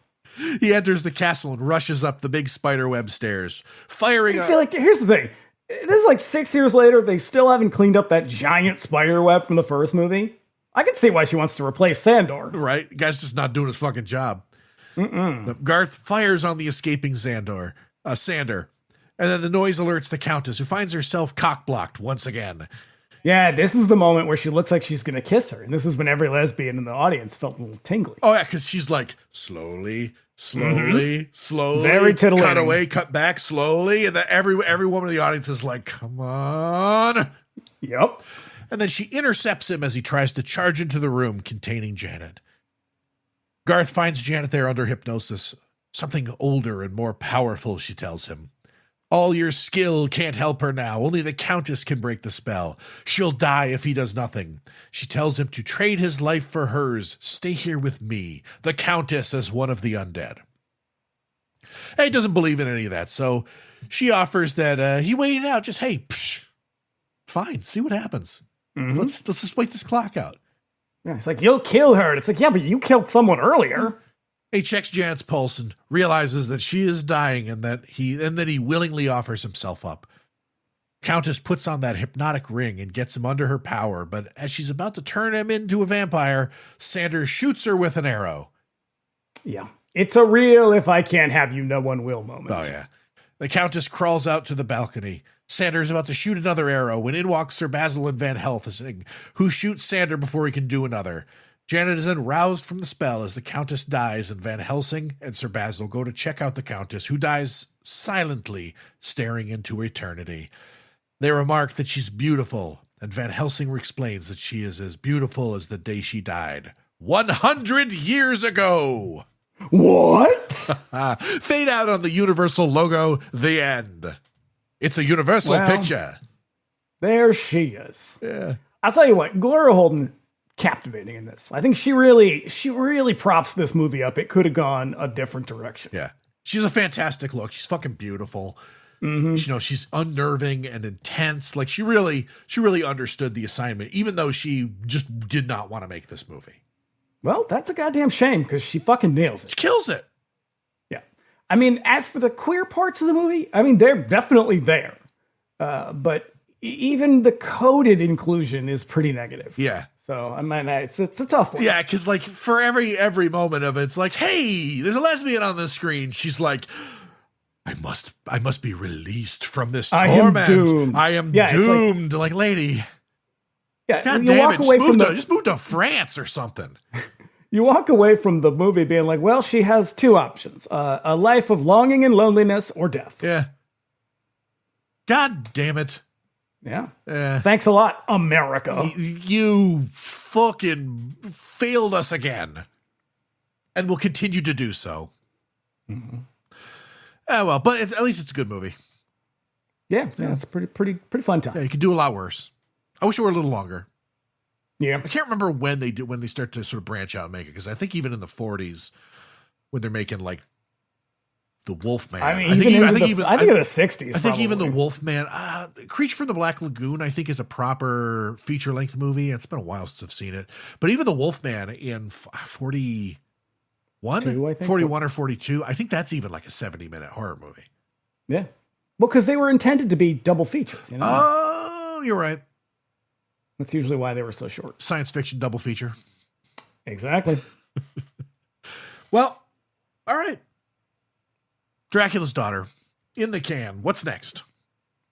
He enters the castle and rushes up the big spiderweb stairs, firing. See, here's the thing. This is 6 years later. They still haven't cleaned up that giant spiderweb from the first movie. I can see why she wants to replace Sandor. Right? The guy's just not doing his fucking job. Garth fires on the escaping Sander, and then the noise alerts the Countess, who finds herself cock-blocked once again. Yeah, this is the moment where she looks like she's going to kiss her. And this is when every lesbian in the audience felt a little tingly. Oh, yeah, because she's like, slowly. Very titillating. Cut away, cut back, slowly. And then every woman in the audience is like, come on. Yep. And then she intercepts him as he tries to charge into the room containing Janet. Garth finds Janet there under hypnosis. Something older and more powerful, she tells him. All your skill can't help her now. Only the Countess can break the spell. She'll die if he does nothing. She tells him to trade his life for hers. Stay here with me, the Countess, as one of the undead. He doesn't believe in any of that, so she offers that he wait it out. Just, hey, fine, see what happens. Let's just wait this clock out. Yeah, it's like, you'll kill her. And it's like, yeah, but you killed someone earlier. He checks Janet's pulse and realizes that she is dying and that he willingly offers himself up. Countess puts on that hypnotic ring and gets him under her power, but as she's about to turn him into a vampire, Sander shoots her with an arrow. Yeah. It's a real if I can't have you, no one will moment. Oh, yeah. The Countess crawls out to the balcony. Sander is about to shoot another arrow when in walks Sir Basil and Van Helsing, who shoots Sander before he can do another. Janet is then roused from the spell as the Countess dies, and Van Helsing and Sir Basil go to check out the Countess, who dies silently, staring into eternity. They remark that she's beautiful, and Van Helsing explains that she is as beautiful as the day she died. 100 years ago! What? Fade out on the Universal logo, the end. It's a Universal picture. There she is. Yeah. I'll tell you what, Gloria Holden, captivating in this. I think she really props this movie up. It could have gone a different direction. Yeah. She's a fantastic look. She's fucking beautiful. She's unnerving and intense. Like she really understood the assignment, even though she just did not want to make this movie. Well, that's a goddamn shame because she fucking nails it. She kills it. Yeah. I mean, as for the queer parts of the movie, I mean, they're definitely there. But even the coded inclusion is pretty negative. Yeah. So I mean, it's a tough one. Yeah, because like for every moment of it, it's like, hey, there's a lesbian on the screen. She's like, I must be released from this torment. I am doomed. Like, lady. Yeah, God damn it! Just move to France or something. You walk away from the movie being like, well, she has two options: a life of longing and loneliness, or death. Yeah. God damn it. Yeah. Thanks a lot, America. You fucking failed us again. And will continue to do so. Well, but at least it's a good movie. Yeah, it's a pretty fun time. Yeah, you could do a lot worse. I wish it were a little longer. Yeah. I can't remember when they start to sort of branch out and make it, because I think even in the 40s, when they're making like The Wolfman. I mean, I think of the 60s. I think even The Wolfman, Creature from the Black Lagoon, I think is a proper feature-length movie. It's been a while since I've seen it. But even The Wolfman in 41 or 42, I think that's even like a 70-minute horror movie. Yeah. Well, because they were intended to be double features. You know? Oh, you're right. That's usually why they were so short. Science fiction double feature. Exactly. Well, all right. Dracula's Daughter in the can. What's next?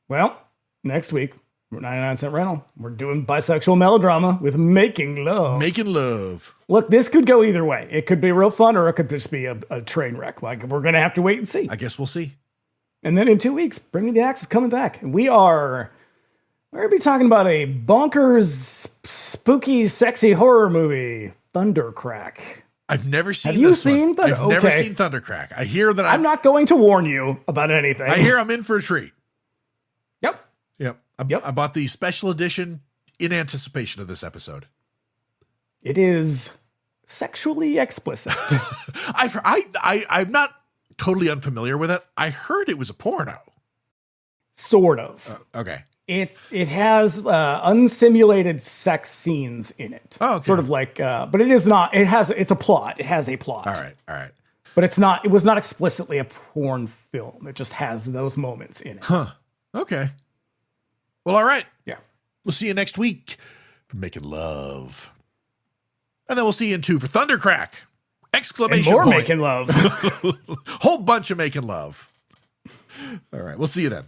Well, next week, 99-cent rental. We're doing bisexual melodrama with Making Love. Making Love. Look, this could go either way. It could be real fun, or it could just be a train wreck. Like, we're going to have to wait and see. I guess we'll see. And then in 2 weeks, Bring Me the Axe is coming back. And we're going to be talking about a bonkers, spooky, sexy horror movie, Thundercrack. I've never seen. Have you seen I've never seen Thundercrack. I hear that I'm not going to warn you about anything. I hear I'm in for a treat. Yep. I bought the special edition in anticipation of this episode. It is sexually explicit. I'm not totally unfamiliar with it. I heard it was a porno. Sort of. Okay. It has unsimulated sex scenes in it. Oh, okay. Sort of like, but it is not. It's a plot. It has a plot. All right. But it's not. It was not explicitly a porn film. It just has those moments in it. Huh. Okay. Well, all right. Yeah. We'll see you next week for Making Love, and then we'll see you in 2 for Thundercrack! Exclamation and more point. Making Love. Whole bunch of Making Love. All right. We'll see you then.